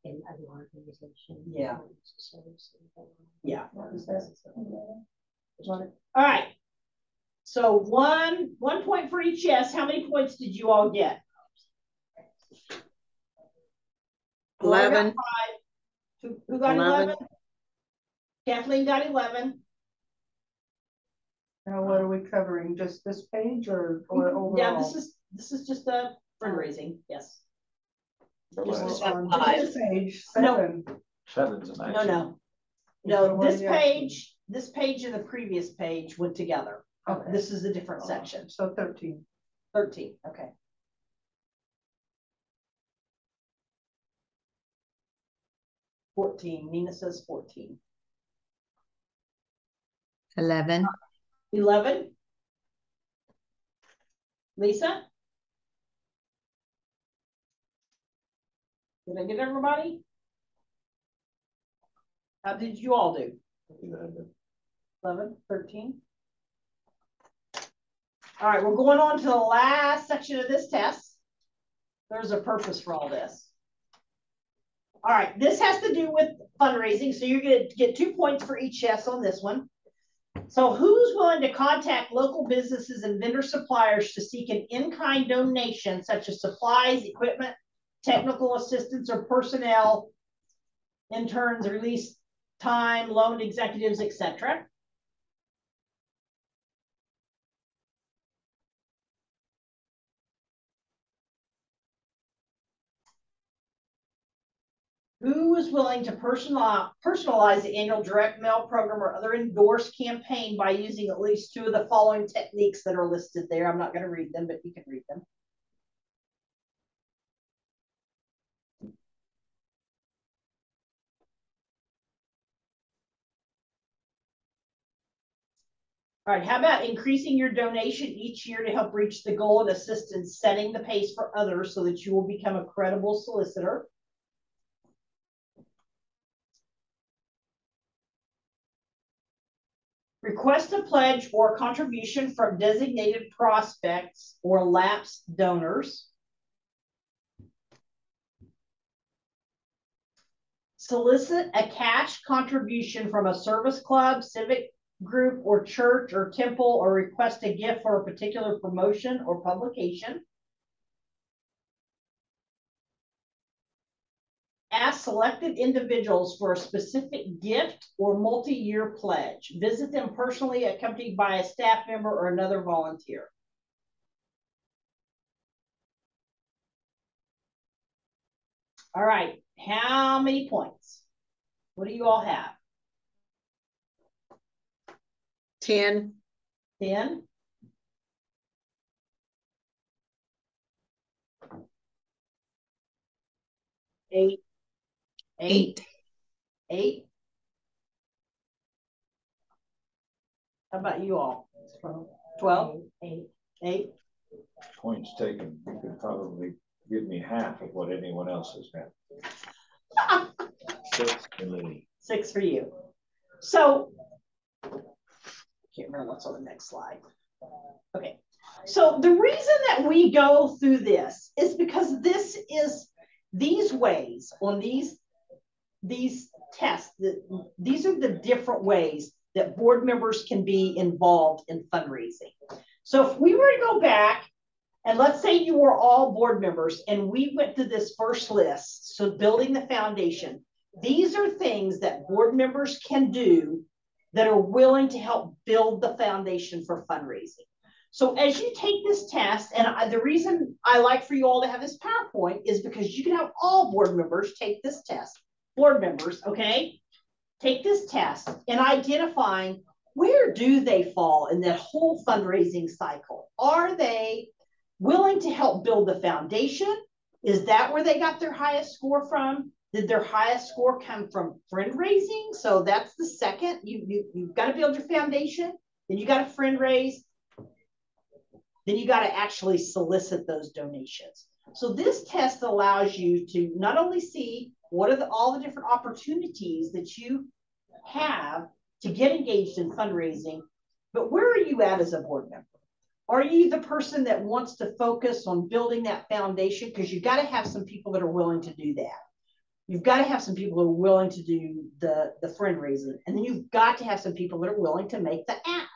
In other organizations. Yeah. Yeah. All right. So one point for each yes. How many points did you all get? 11. Who got 11? Kathleen got 11. Now, what are we covering? Just this page or overall? Yeah, this is just a fundraising. Yes. Just Just on five. this page, No. 7. Seven's a nice. No, this page and the previous page went together. Okay. This is a different section. So 13. 13. Okay. Nina says 14. 11. 11. Lisa? Did I get everybody? How did you all do? 11, 13. All right, we're going on to the last section of this test. There's a purpose for all this. All right, this has to do with fundraising, so you're going to get 2 points for each yes on this one. So who's willing to contact local businesses and vendor suppliers to seek an in-kind donation, such as supplies, equipment, technical assistance, or personnel, interns, release time, loaned executives, etc.? Who is willing to personalize the annual direct mail program or other endorsed campaign by using at least 2 of the following techniques that are listed there? I'm not going to read them, but you can read them. All right, how about increasing your donation each year to help reach the goal and assist in setting the pace for others so that you will become a credible solicitor? Request a pledge or contribution from designated prospects or lapsed donors. Solicit a cash contribution from a service club, civic group or church or temple or request a gift for a particular promotion or publication. Ask selected individuals for a specific gift or multi-year pledge. Visit them personally, accompanied by a staff member or another volunteer. All right, how many points? What do you all have? 10. 10? Eight. 8? 8? How about you all? 12? 8? Points taken. You could probably give me half of what anyone else has had. 6 for me. 6 for you. So, can't remember what's on the next slide. Okay. So the reason that we go through this is because these ways on these tests, these are the different ways that board members can be involved in fundraising. So if we were to go back and let's say you were all board members and we went to this first list, so building the foundation, these are things that board members can do that are willing to help build the foundation for fundraising. So as you take this test, and the reason I like for you all to have this PowerPoint is because you can have all board members take this test. Board members, okay? Take this test and identifying where do they fall in that whole fundraising cycle. Are they willing to help build the foundation? Is that where they got their highest score from? Did their highest score come from fundraising? So that's the second. You've got to build your foundation, then you got to fundraise, then you got to actually solicit those donations. So this test allows you to not only see what are all the different opportunities that you have to get engaged in fundraising, but where are you at as a board member? Are you the person that wants to focus on building that foundation? Because you've got to have some people that are willing to do that. You've got to have some people who are willing to do the fundraising. And then you've got to have some people that are willing to make the ask.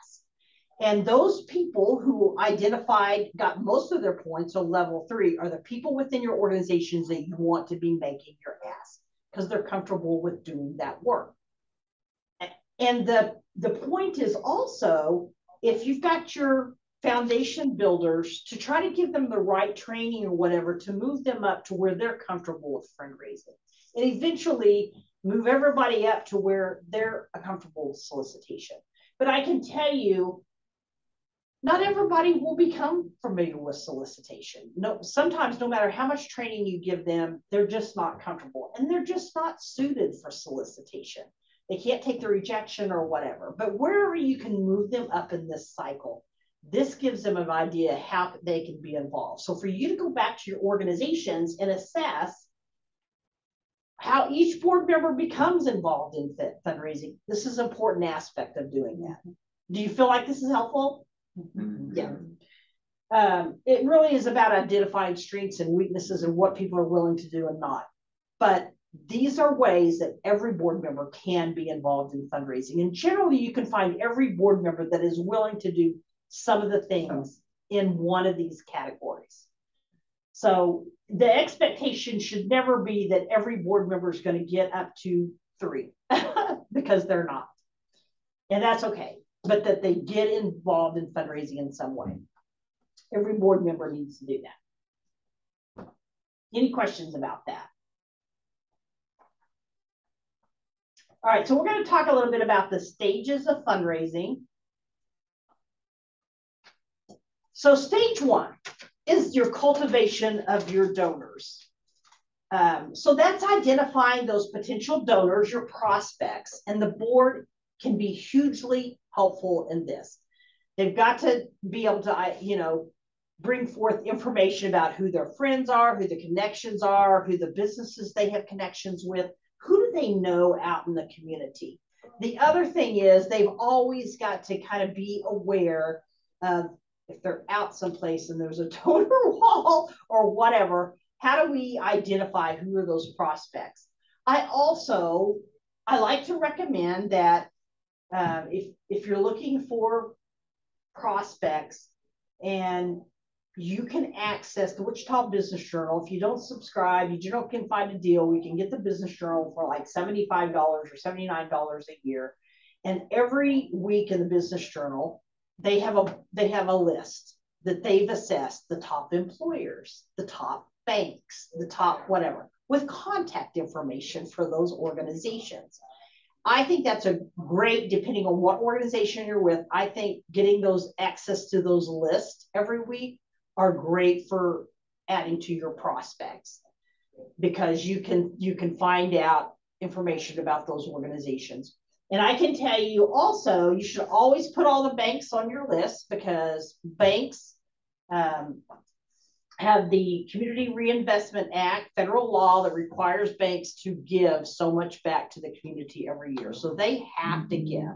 And those people who identified, got most of their points on level 3 are the people within your organizations that you want to be making your ask because they're comfortable with doing that work. And the point is also, if you've got your foundation builders, to try to give them the right training or whatever to move them up to where they're comfortable with fundraising. And eventually move everybody up to where they're comfortable with solicitation. But I can tell you, not everybody will become familiar with solicitation. No, sometimes no matter how much training you give them, they're just not comfortable and they're just not suited for solicitation. They can't take the rejection or whatever, but wherever you can move them up in this cycle, this gives them an idea how they can be involved. So for you to go back to your organizations and assess how each board member becomes involved in fundraising, this is an important aspect of doing that. Do you feel like this is helpful? Yeah. It really is about identifying strengths and weaknesses and what people are willing to do and not. But these are ways that every board member can be involved in fundraising. And generally, you can find every board member that is willing to do some of the things in one of these categories. So the expectation should never be that every board member is going to get up to 3 because they're not. And that's okay. But that they get involved in fundraising in some way. Every board member needs to do that. Any questions about that? All right, so we're going to talk a little bit about the stages of fundraising. So stage 1 is your cultivation of your donors. So that's identifying those potential donors, your prospects, and the board can be hugely helpful in this. They've got to be able to, bring forth information about who their friends are, who the connections are, who the businesses they have connections with, who do they know out in the community. The other thing is they've always got to kind of be aware of if they're out someplace and there's a donor wall or whatever, how do we identify who are those prospects? I like to recommend that If you're looking for prospects and you can access the Wichita Business Journal. If you don't subscribe, you can find a deal. We can get the Business Journal for like $75 or $79 a year. And every week in the Business Journal, they have a list that they've assessed the top employers, the top banks, the top whatever, with contact information for those organizations. I think that's a great, depending on what organization you're with, I think getting those access to those lists every week are great for adding to your prospects, because you can find out information about those organizations. And I can tell you also, you should always put all the banks on your list, because banks have the Community Reinvestment Act, federal law that requires banks to give so much back to the community every year. So they have to give.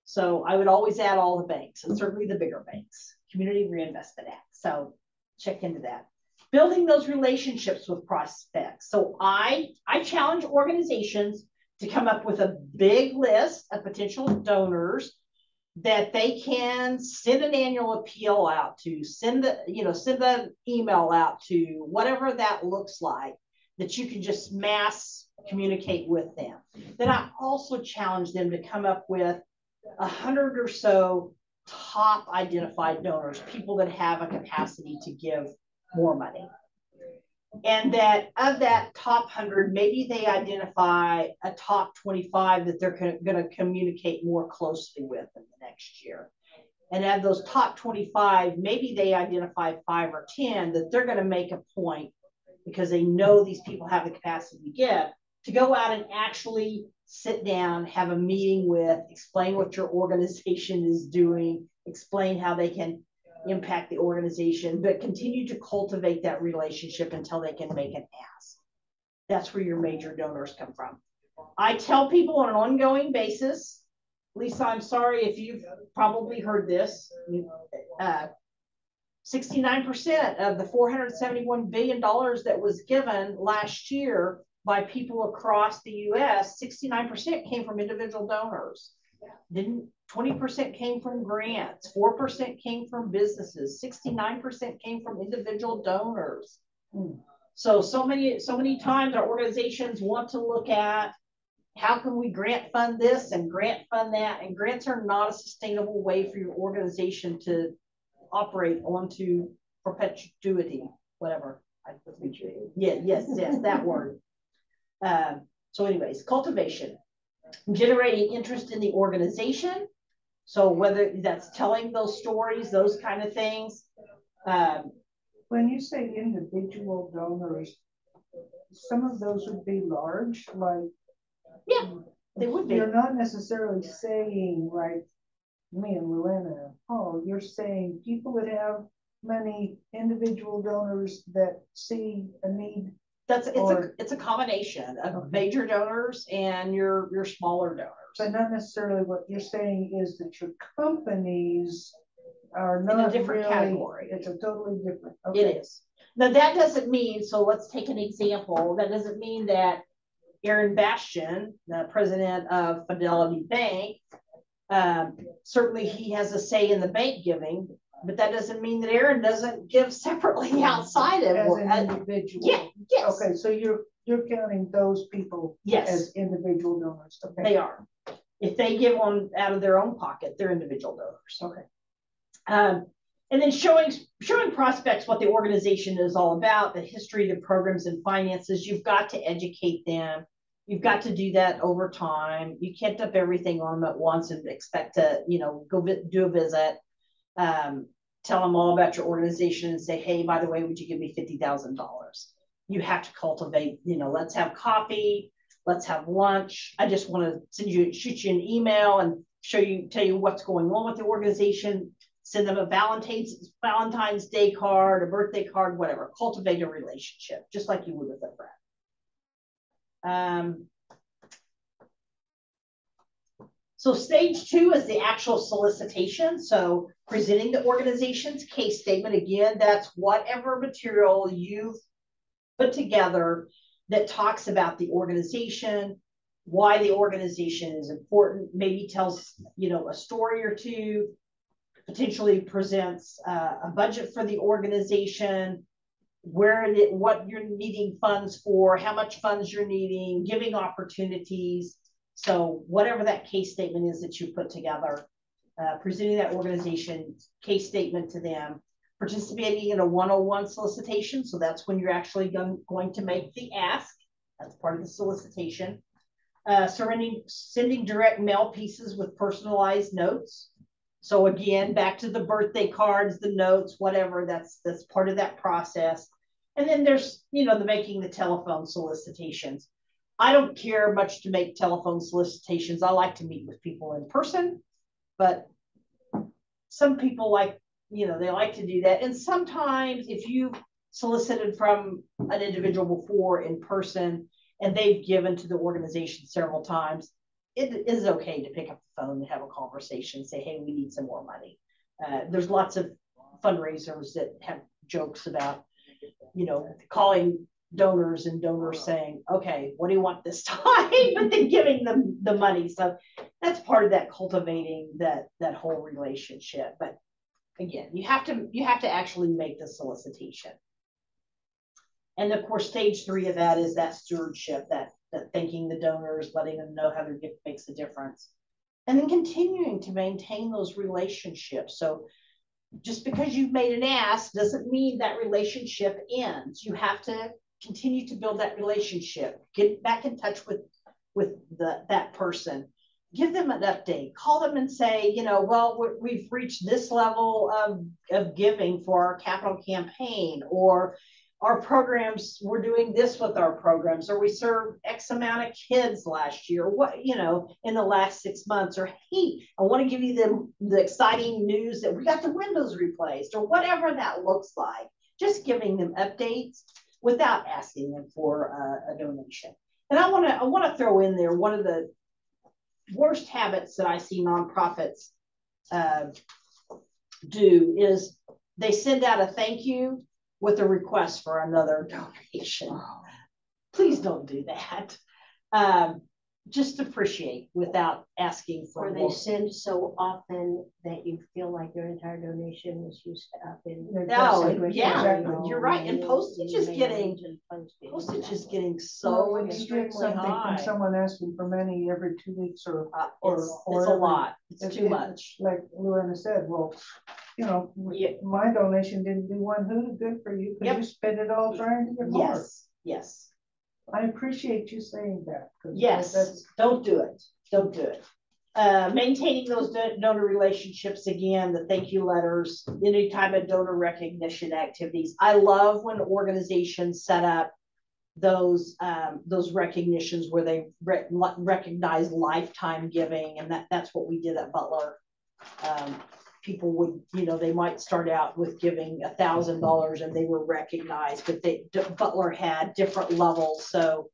So I would always add all the banks, and certainly the bigger banks, Community Reinvestment Act. So check into that. Building those relationships with prospects. So I challenge organizations to come up with a big list of potential donors that they can send an annual appeal out to, send an email out to, whatever that looks like, that you can just mass communicate with them. Then I also challenge them to come up with 100 or so top identified donors, people that have a capacity to give more money. And that of that top 100, maybe they identify a top 25 that they're going to communicate more closely with in the next year. And of those top 25, maybe they identify 5 or 10 that they're going to make a point, because they know these people have the capacity to give, to go out and actually sit down, have a meeting with, explain what your organization is doing, explain how they can impact the organization, but continue to cultivate that relationship until they can make an ask. That's where your major donors come from. I tell people on an ongoing basis, Lisa, I'm sorry if you've probably heard this, 69% of the $471 billion that was given last year by people across the US, 69% came from individual donors. 20% came from grants, 4% came from businesses, 69% came from individual donors. So many times our organizations want to look at how can we grant fund this and grant fund that, and grants are not a sustainable way for your organization to operate onto perpetuity, whatever. Yes, that word. So anyways, cultivation, generating interest in the organization. So whether that's telling those stories, those kind of things. When you say individual donors, some of those would be large, like. Yeah, they would be. You're not necessarily saying like me and Luana. Oh, you're saying people that have many individual donors that see a need. It's a combination of major donors and your smaller donors. But not necessarily what you're saying is that your companies are not in a different really, category. It's a totally different. Okay. It is. Now that doesn't mean, so let's take an example. That doesn't mean that Aaron Bastian, the president of Fidelity Bank, certainly he has a say in the bank giving, but that doesn't mean that Aaron doesn't give separately outside of as an individual. Yeah. Yes. Okay. So you're counting those people as individual donors. Okay. They are. If they give on out of their own pocket, they're individual donors. Okay. And then showing prospects what the organization is all about, the history, the programs and finances. You've got to educate them. You've got to do that over time. You can't dump everything on them at once and expect to, go do a visit. Tell them all about your organization and say, hey, by the way, would you give me $50,000? You have to cultivate, let's have coffee, let's have lunch. I just want to shoot you an email and tell you what's going on with the organization. Send them a Valentine's Day card, a birthday card, whatever. Cultivate a relationship, just like you would with a friend. So stage 2 is the actual solicitation. So presenting the organization's case statement. Again, that's whatever material you've put together that talks about the organization, why the organization is important, maybe tells, a story or two, potentially presents a budget for the organization, what you're needing funds for, how much funds you're needing, giving opportunities. So whatever that case statement is that you put together, presenting that organization case statement to them, participating in a 101 solicitation. So that's when you're actually going to make the ask. That's part of the solicitation. Sending direct mail pieces with personalized notes. So again, back to the birthday cards, the notes, whatever, that's part of that process. And then there's, the making the telephone solicitations. I don't care much to make telephone solicitations. I like to meet with people in person, but some people like, they like to do that. And sometimes if you've solicited from an individual before in person and they've given to the organization several times, it is okay to pick up the phone and have a conversation, say, hey, we need some more money. There's lots of fundraisers that have jokes about, calling donors and donors saying, okay, what do you want this time? But then giving them the money. So that's part of that cultivating that whole relationship. But again, you have to actually make the solicitation. And of course, stage 3 of that is that stewardship, that thanking the donors, letting them know how their gift makes a difference. And then continuing to maintain those relationships. So just because you've made an ask doesn't mean that relationship ends. You have to continue to build that relationship, get back in touch with that person, give them an update, call them and say, we've reached this level of giving for our capital campaign, or our programs, we're doing this with our programs, or we served X amount of kids last year, in the last 6 months, or hey, I want to give you the exciting news that we got the windows replaced, or whatever that looks like. Just giving them updates without asking them for a donation. And I want to throw in there, one of the worst habits that I see nonprofits do is they send out a thank you with a request for another donation. Please don't do that. Just appreciate without asking for or more. they send so often that you feel like your entire donation was used up in. You're right. And postage is getting so when you extremely get something high. from someone asking for money every 2 weeks or it's a lot. It's too much. Like Luana said, well, my donation didn't do one hoot good for you because you spent it all trying to get more. Yes. I appreciate you saying that. Yes, don't do it. Don't do it. Maintaining those donor relationships, again, the thank you letters, any type of donor recognition activities. I love when organizations set up those recognitions where they recognize lifetime giving, and that's what we did at Butler. People would, they might start out with giving $1,000 and they were recognized, but Butler had different levels. So,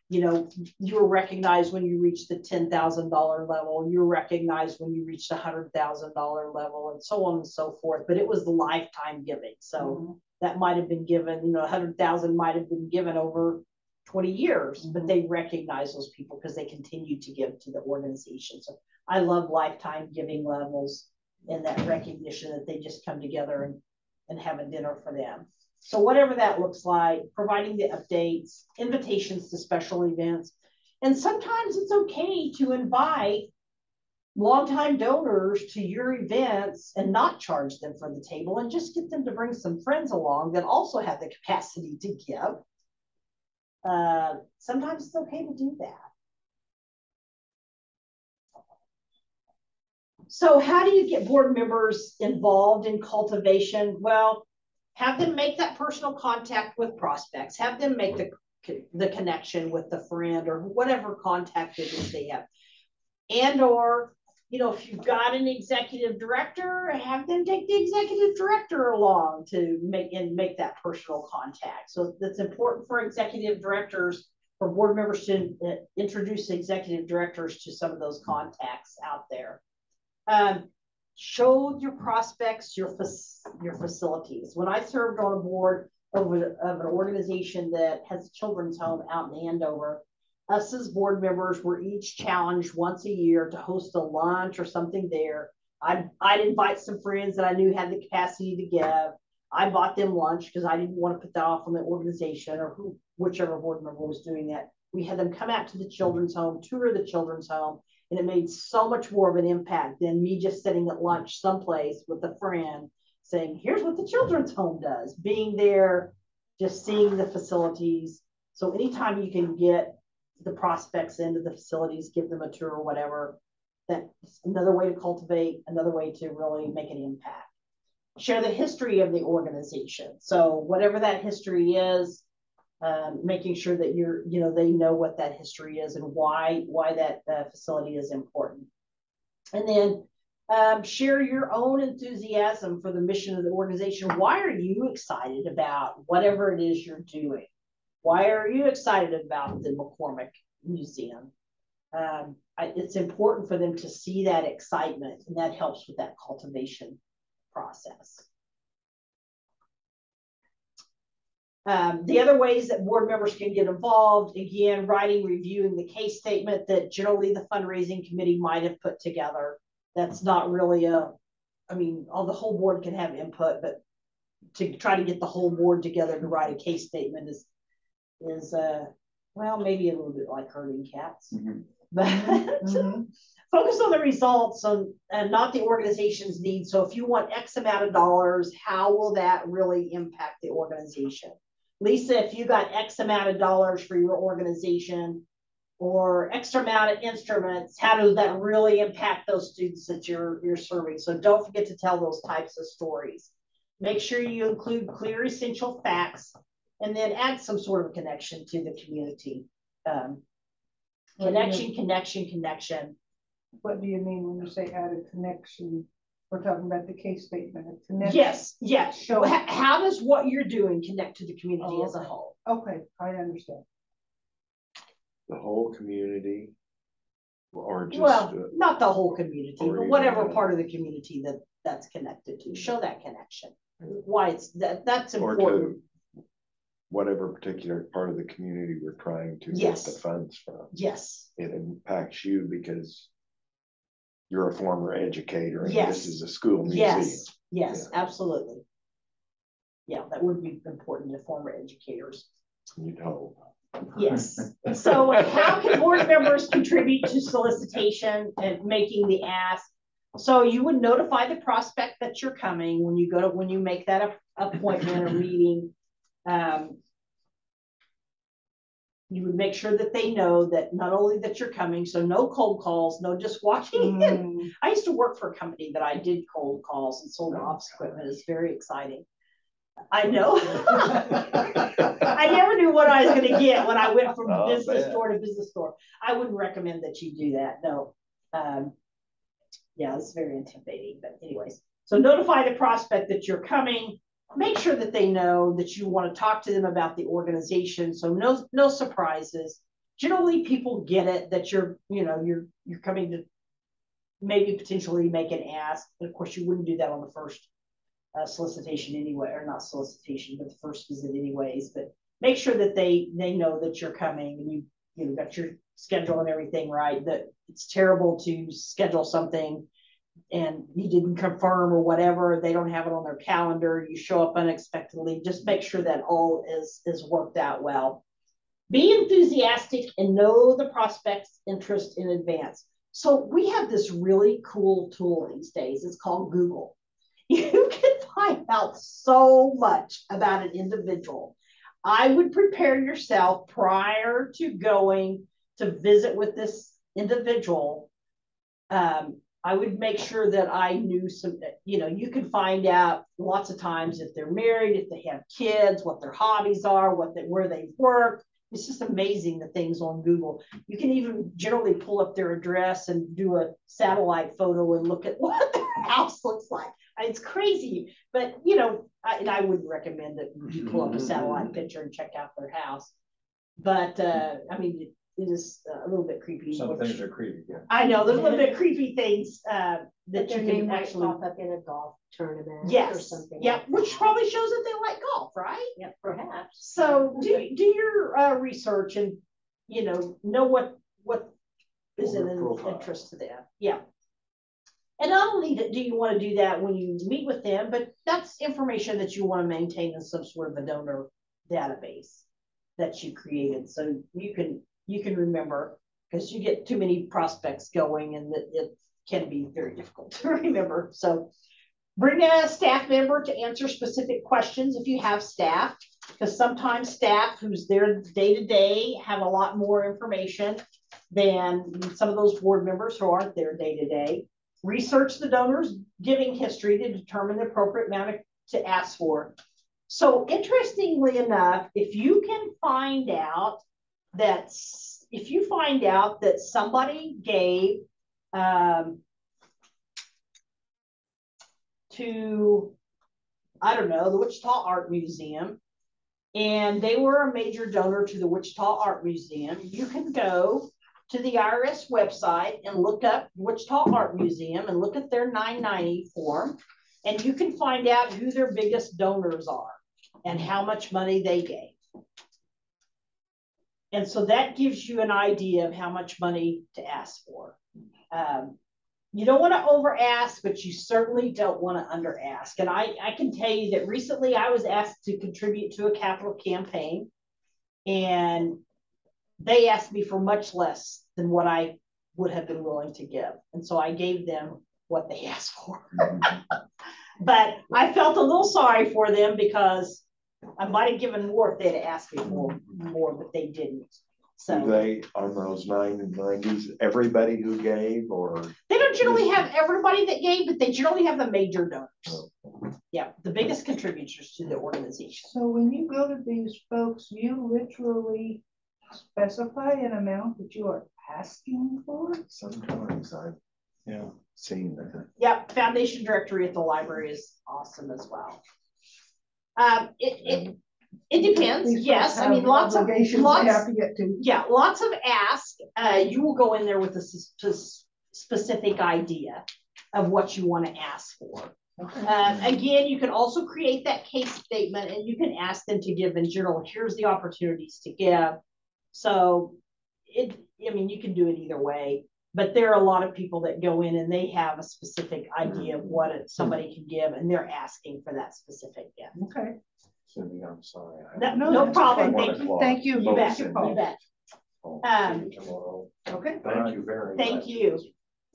you were recognized when you reached the $10,000 level, you were recognized when you reached the $100,000 level, and so on and so forth. But it was the lifetime giving. So that might have been given, 100,000 might have been given over 20 years, but they recognize those people because they continue to give to the organization. So I love lifetime giving levels and that recognition that they just come together and have a dinner for them. So whatever that looks like, providing the updates, invitations to special events. And sometimes it's okay to invite longtime donors to your events and not charge them for the table and just get them to bring some friends along that also have the capacity to give. Sometimes it's okay to do that. So how do you get board members involved in cultivation? Well, have them make that personal contact with prospects. Have them make the connection with the friend or whatever contact it is they have. And or, if you've got an executive director, have them take the executive director along to make that personal contact. So that's important for executive directors, for board members to introduce executive directors to some of those contacts out there. Show your prospects your facilities. When I served on a board of an organization that has a children's home out in Andover, us as board members were each challenged once a year to host a lunch or something there. I'd invite some friends that I knew had the capacity to give. I bought them lunch because I didn't want to put that off on the organization or whichever board member was doing that. We had them come out to the children's home, tour the children's home, and it made so much more of an impact than me just sitting at lunch someplace with a friend saying, here's what the children's home does. Being there, just seeing the facilities. So anytime you can get the prospects into the facilities, give them a tour or whatever, that's another way to cultivate, another way to really make an impact. Share the history of the organization. So whatever that history is, making sure that they know what that history is and why that facility is important. And then share your own enthusiasm for the mission of the organization. Why are you excited about whatever it is you're doing? Why are you excited about the McCormick Museum? It's important for them to see that excitement, and that helps with that cultivation process. The other ways that board members can get involved, again, writing, reviewing the case statement that generally the fundraising committee might have put together. That's not really the whole board can have input, but to try to get the whole board together to write a case statement is well, maybe a little bit like herding cats. Mm-hmm. But focus on the results and not the organization's needs. So if you want X amount of dollars, how will that really impact the organization? Lisa, if you got X amount of dollars for your organization or X amount of instruments, how does that really impact those students that you're serving? So don't forget to tell those types of stories. Make sure you include clear, essential facts, and then add some sort of connection to the community. Connection. What do you mean when you say add a connection? We're talking about the case statement. A connection. Yes. So how does what you're doing connect to the community as a whole? Okay, I understand. The whole community, or just not the whole community, but whatever part of the community that's connected to. Show that connection. Why it's that's important. Or to whatever particular part of the community we're trying to get the funds from. Yes. It impacts you because you're a former educator and this is a school museum. Yes, absolutely. Yeah, that would be important to former educators. You'd hope. Yes. So how can board members contribute to solicitation and making the ask? So you would notify the prospect that you're coming when you make that appointment or meeting. You would make sure that they know that not only that you're coming, so no cold calls, no just walking in. I used to work for a company that I did cold calls and sold office equipment. It's very exciting. I know. I never knew what I was going to get when I went from business store to business store. I wouldn't recommend that you do that. No. Yeah, it's very intimidating. But anyways, so notify the prospect that you're coming. Make sure that they know that you want to talk to them about the organization. So no surprises. Generally, people get it that you're coming to maybe potentially make an ask. But of course, you wouldn't do that on the first solicitation anyway, or not solicitation, but the first visit anyways. But make sure that they know that you're coming and you got your schedule and everything right. That it's terrible to schedule something and you didn't confirm or whatever, they don't have it on their calendar, you show up unexpectedly. Just make sure that all is worked out well. Be enthusiastic and know the prospect's interest in advance. So we have this really cool tool these days. It's called Google. You can find out so much about an individual. I would prepare yourself prior to going to visit with this individual. I would make sure that I knew you can find out lots of times if they're married, if they have kids, what their hobbies are, where they work. It's just amazing the things on Google. You can even generally pull up their address and do a satellite photo and look at what their house looks like. It's crazy, but I wouldn't recommend that you pull up a satellite picture and check out their house. But it is a little bit creepy. Some things are creepy. Yeah. I know there's a little bit creepy things that you can actually pop up in a golf tournament. Yes. Or something. Yeah, like which that. probably shows that they like golf, right? Yeah, perhaps. So do your research and know what is in Profile. interest to them. Yeah. And not only do you want to do that when you meet with them, but that's information that you want to maintain in some sort of a donor database that you created, so you can remember, because you get too many prospects going and it can be very difficult to remember. So bring a staff member to answer specific questions if you have staff, because sometimes staff who's there day to day have a lot more information than some of those board members who aren't there day to day. Research the donor's giving history to determine the appropriate amount to ask for. So interestingly enough, if you can find out that somebody gave to, I don't know, the Wichita Art Museum, and they were a major donor to the Wichita Art Museum, you can go to the IRS website and look up Wichita Art Museum and look at their 990 form, and you can find out who their biggest donors are and how much money they gave. And so that gives you an idea of how much money to ask for. You don't want to over ask, but you certainly don't want to under ask. And I can tell you that recently I was asked to contribute to a capital campaign, and they asked me for much less than what I would have been willing to give. And so I gave them what they asked for. But I felt a little sorry for them, because I might have given more if they'd asked me for more, but they didn't. So do they, on those 990s, everybody who gave, or they don't generally have everybody that gave, but they generally have the major donors. Yeah, the biggest contributors to the organization. So when you go to these folks, you literally specify an amount that you are asking for? sometimes I've seen that. Yeah, foundation directory at the library is awesome as well. It depends. These Yes, folks I mean have lots of obligations they have to get to. Yeah, lots of ask. You will go in there with a specific idea of what you want to ask for. Okay. Again, you can also create that case statement, and you can ask them to give in general. Here's the opportunities to give. So I mean, you can do it either way, but there are a lot of people that go in and they have a specific idea of what somebody can give, and they're asking for that specific gift. Okay. Cindy, I'm sorry. No problem. Thank you. Thank you. You bet. You bet. Tomorrow. Okay. Thank you very much. Thank you.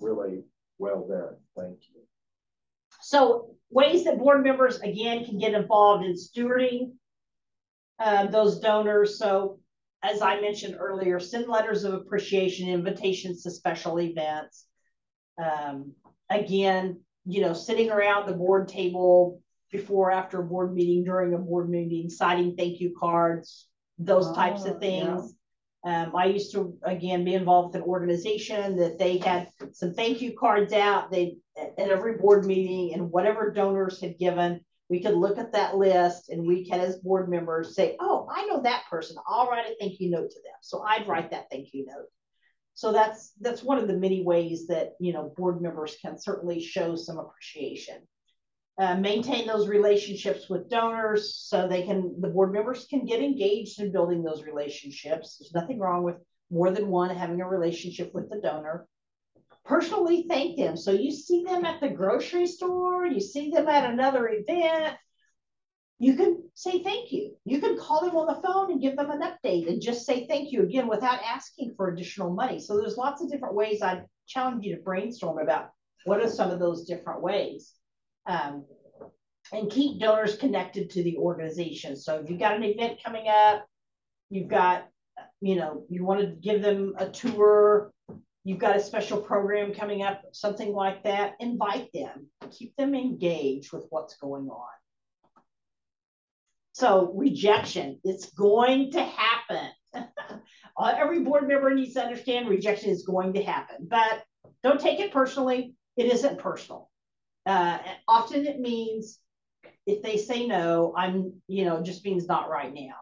Really well done. Thank you. So ways that board members, again, can get involved in stewarding those donors. So as I mentioned earlier, send letters of appreciation, invitations to special events. Again, sitting around the board table before, after a board meeting, during a board meeting, signing thank you cards, those types of things. Yeah. I used to, again, be involved with an organization that they had some thank you cards out. They at every board meeting, and whatever donors had given, we could look at that list, and we can, as board members, say, oh, I know that person. I'll write a thank you note to them. So I'd write that thank you note. So that's one of the many ways that board members can certainly show some appreciation. Maintain those relationships with donors, so the board members can get engaged in building those relationships. There's nothing wrong with more than one having a relationship with the donor. Personally thank them. So you see them at the grocery store, you see them at another event, you can say thank you. You can call them on the phone and give them an update and just say thank you, again, without asking for additional money. So there's lots of different ways. I'd challenge you to brainstorm about what are some of those different ways. And keep donors connected to the organization. So if you've got an event coming up, you've got, you want to give them a tour, you've got a special program coming up, something like that, invite them, keep them engaged with what's going on. So rejection, it's going to happen. Every board member needs to understand rejection is going to happen, but don't take it personally. It isn't personal. Often it means, if they say no, just means not right now.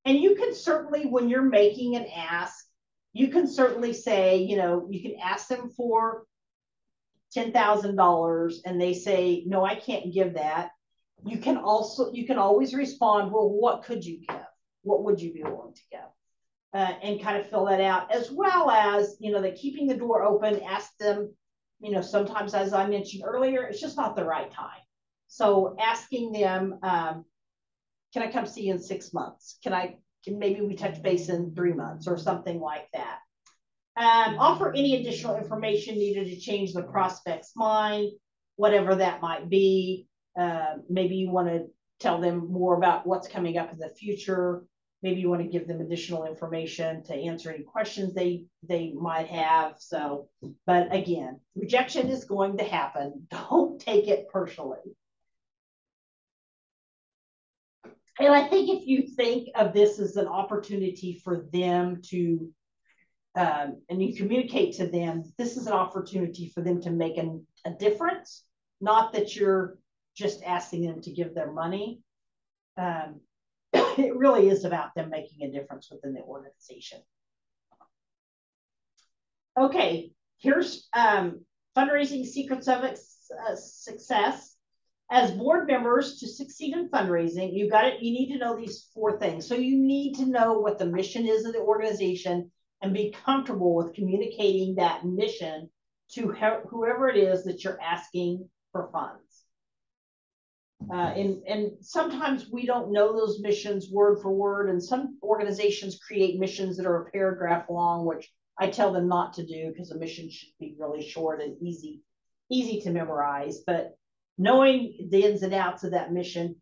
And you can certainly, when you're making an ask, you can certainly say, you can ask them for $10,000 and they say, no, I can't give that. You can always respond, well, what could you give? What would you be willing to give? and kind of fill that out, as well as, you know, the keeping the door open, ask them, you know, sometimes, as I mentioned earlier, it's just not the right time. So asking them, can I come see you in 6 months? Can maybe we touch base in 3 months or something like that. Offer any additional information needed to change the prospect's mind, whatever that might be. Maybe you want to tell them more about what's coming up in the future. Maybe you want to give them additional information to answer any questions they might have. So, but again, rejection is going to happen. Don't take it personally. And I think if you think of this as an opportunity for them to, and you communicate to them, this is an opportunity for them to make a difference, not that you're just asking them to give their money. It really is about them making a difference within the organization. Okay, here's fundraising secrets of success. As board members, to succeed in fundraising, you need to know these 4 things. So you need to know what the mission is of the organization and be comfortable with communicating that mission to whoever it is that you're asking for funds. And sometimes we don't know those missions word for word, and some organizations create missions that are a paragraph long, which I tell them not to do because a mission should be really short and easy to memorize. But knowing the ins and outs of that mission,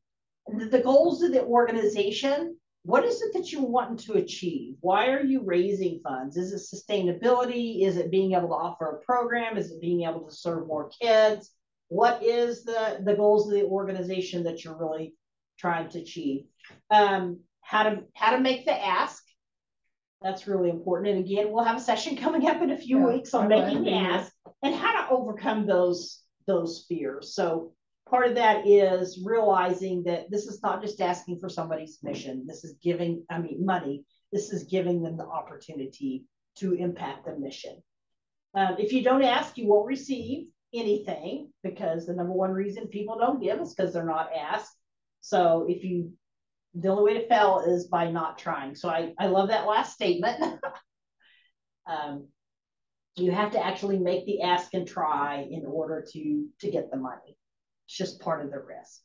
the goals of the organization, what is it that you want to achieve? Why are you raising funds? Is it sustainability? Is it being able to offer a program? Is it being able to serve more kids? What is the goals of the organization that you're really trying to achieve? How to make the ask. That's really important. And again, we'll have a session coming up in a few weeks on making the ask and how to overcome those fears. So part of that is realizing that this is not just asking for somebody's mission. This is money. This is giving them the opportunity to impact the mission. If you don't ask, you won't receive anything, because the number one reason people don't give is because they're not asked. So the only way to fail is by not trying. So I love that last statement. You have to actually make the ask and try in order to get the money. It's just part of the risk.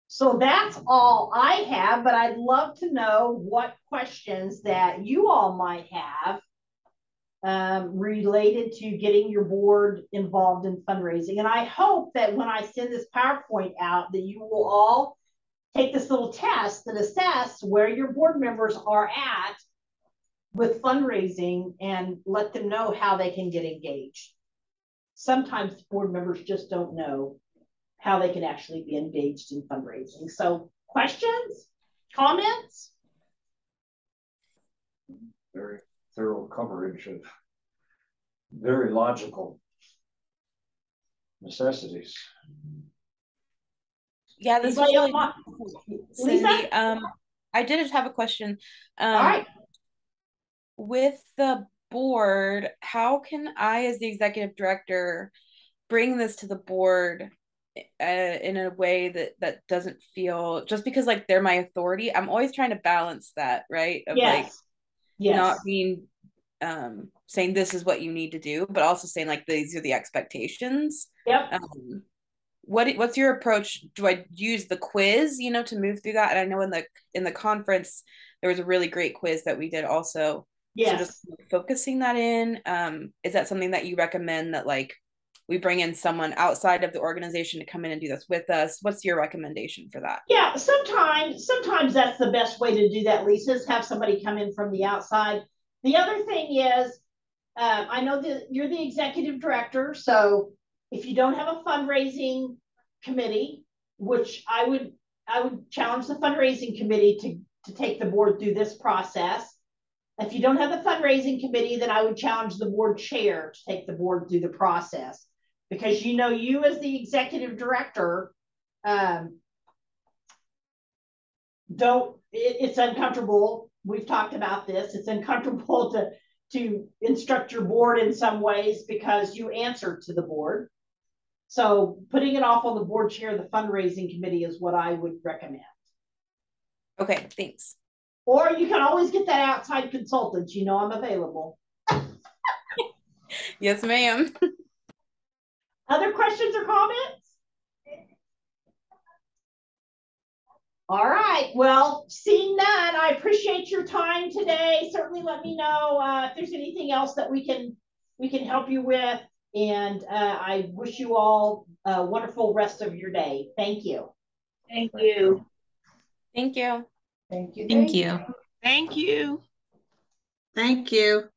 So that's all I have, but I'd love to know what questions that you all might have related to getting your board involved in fundraising. And I hope that when I send this PowerPoint out, that you will all take this little test and assess where your board members are at with fundraising and let them know how they can get engaged. Sometimes board members just don't know how they can actually be engaged in fundraising. So questions, comments? Very thorough coverage of very logical necessities. Yeah, this is really Cindy. Lisa? I did have a question. All right. With the board, how can I, as the executive director, bring this to the board in a way that doesn't feel, just because like they're my authority? I'm always trying to balance that, right? Of not being saying this is what you need to do, but also saying like these are the expectations. Yep. What's your approach? Do I use the quiz, to move through that? And I know in the conference there was a really great quiz that we did also. Yes. So just focusing that in, is that something that you recommend, that like we bring in someone outside of the organization to come in and do this with us? What's your recommendation for that? Yeah, sometimes that's the best way to do that, Lisa, is have somebody come in from the outside. The other thing is, I know that you're the executive director, so if you don't have a fundraising committee, which I would challenge the fundraising committee to take the board through this process. If you don't have the fundraising committee, then I would challenge the board chair to take the board through the process, because you as the executive director, it's uncomfortable. We've talked about this. It's uncomfortable to instruct your board in some ways because you answer to the board. So putting it off on the board chair of the fundraising committee is what I would recommend. Okay, thanks. Or you can always get that outside consultant. You know I'm available. Yes, ma'am. Other questions or comments? All right. Well, seeing none, I appreciate your time today. Certainly let me know if there's anything else that we can help you with. And I wish you all a wonderful rest of your day. Thank you. Thank you. Thank you. Thank you. Thank you. Thank you. Thank you.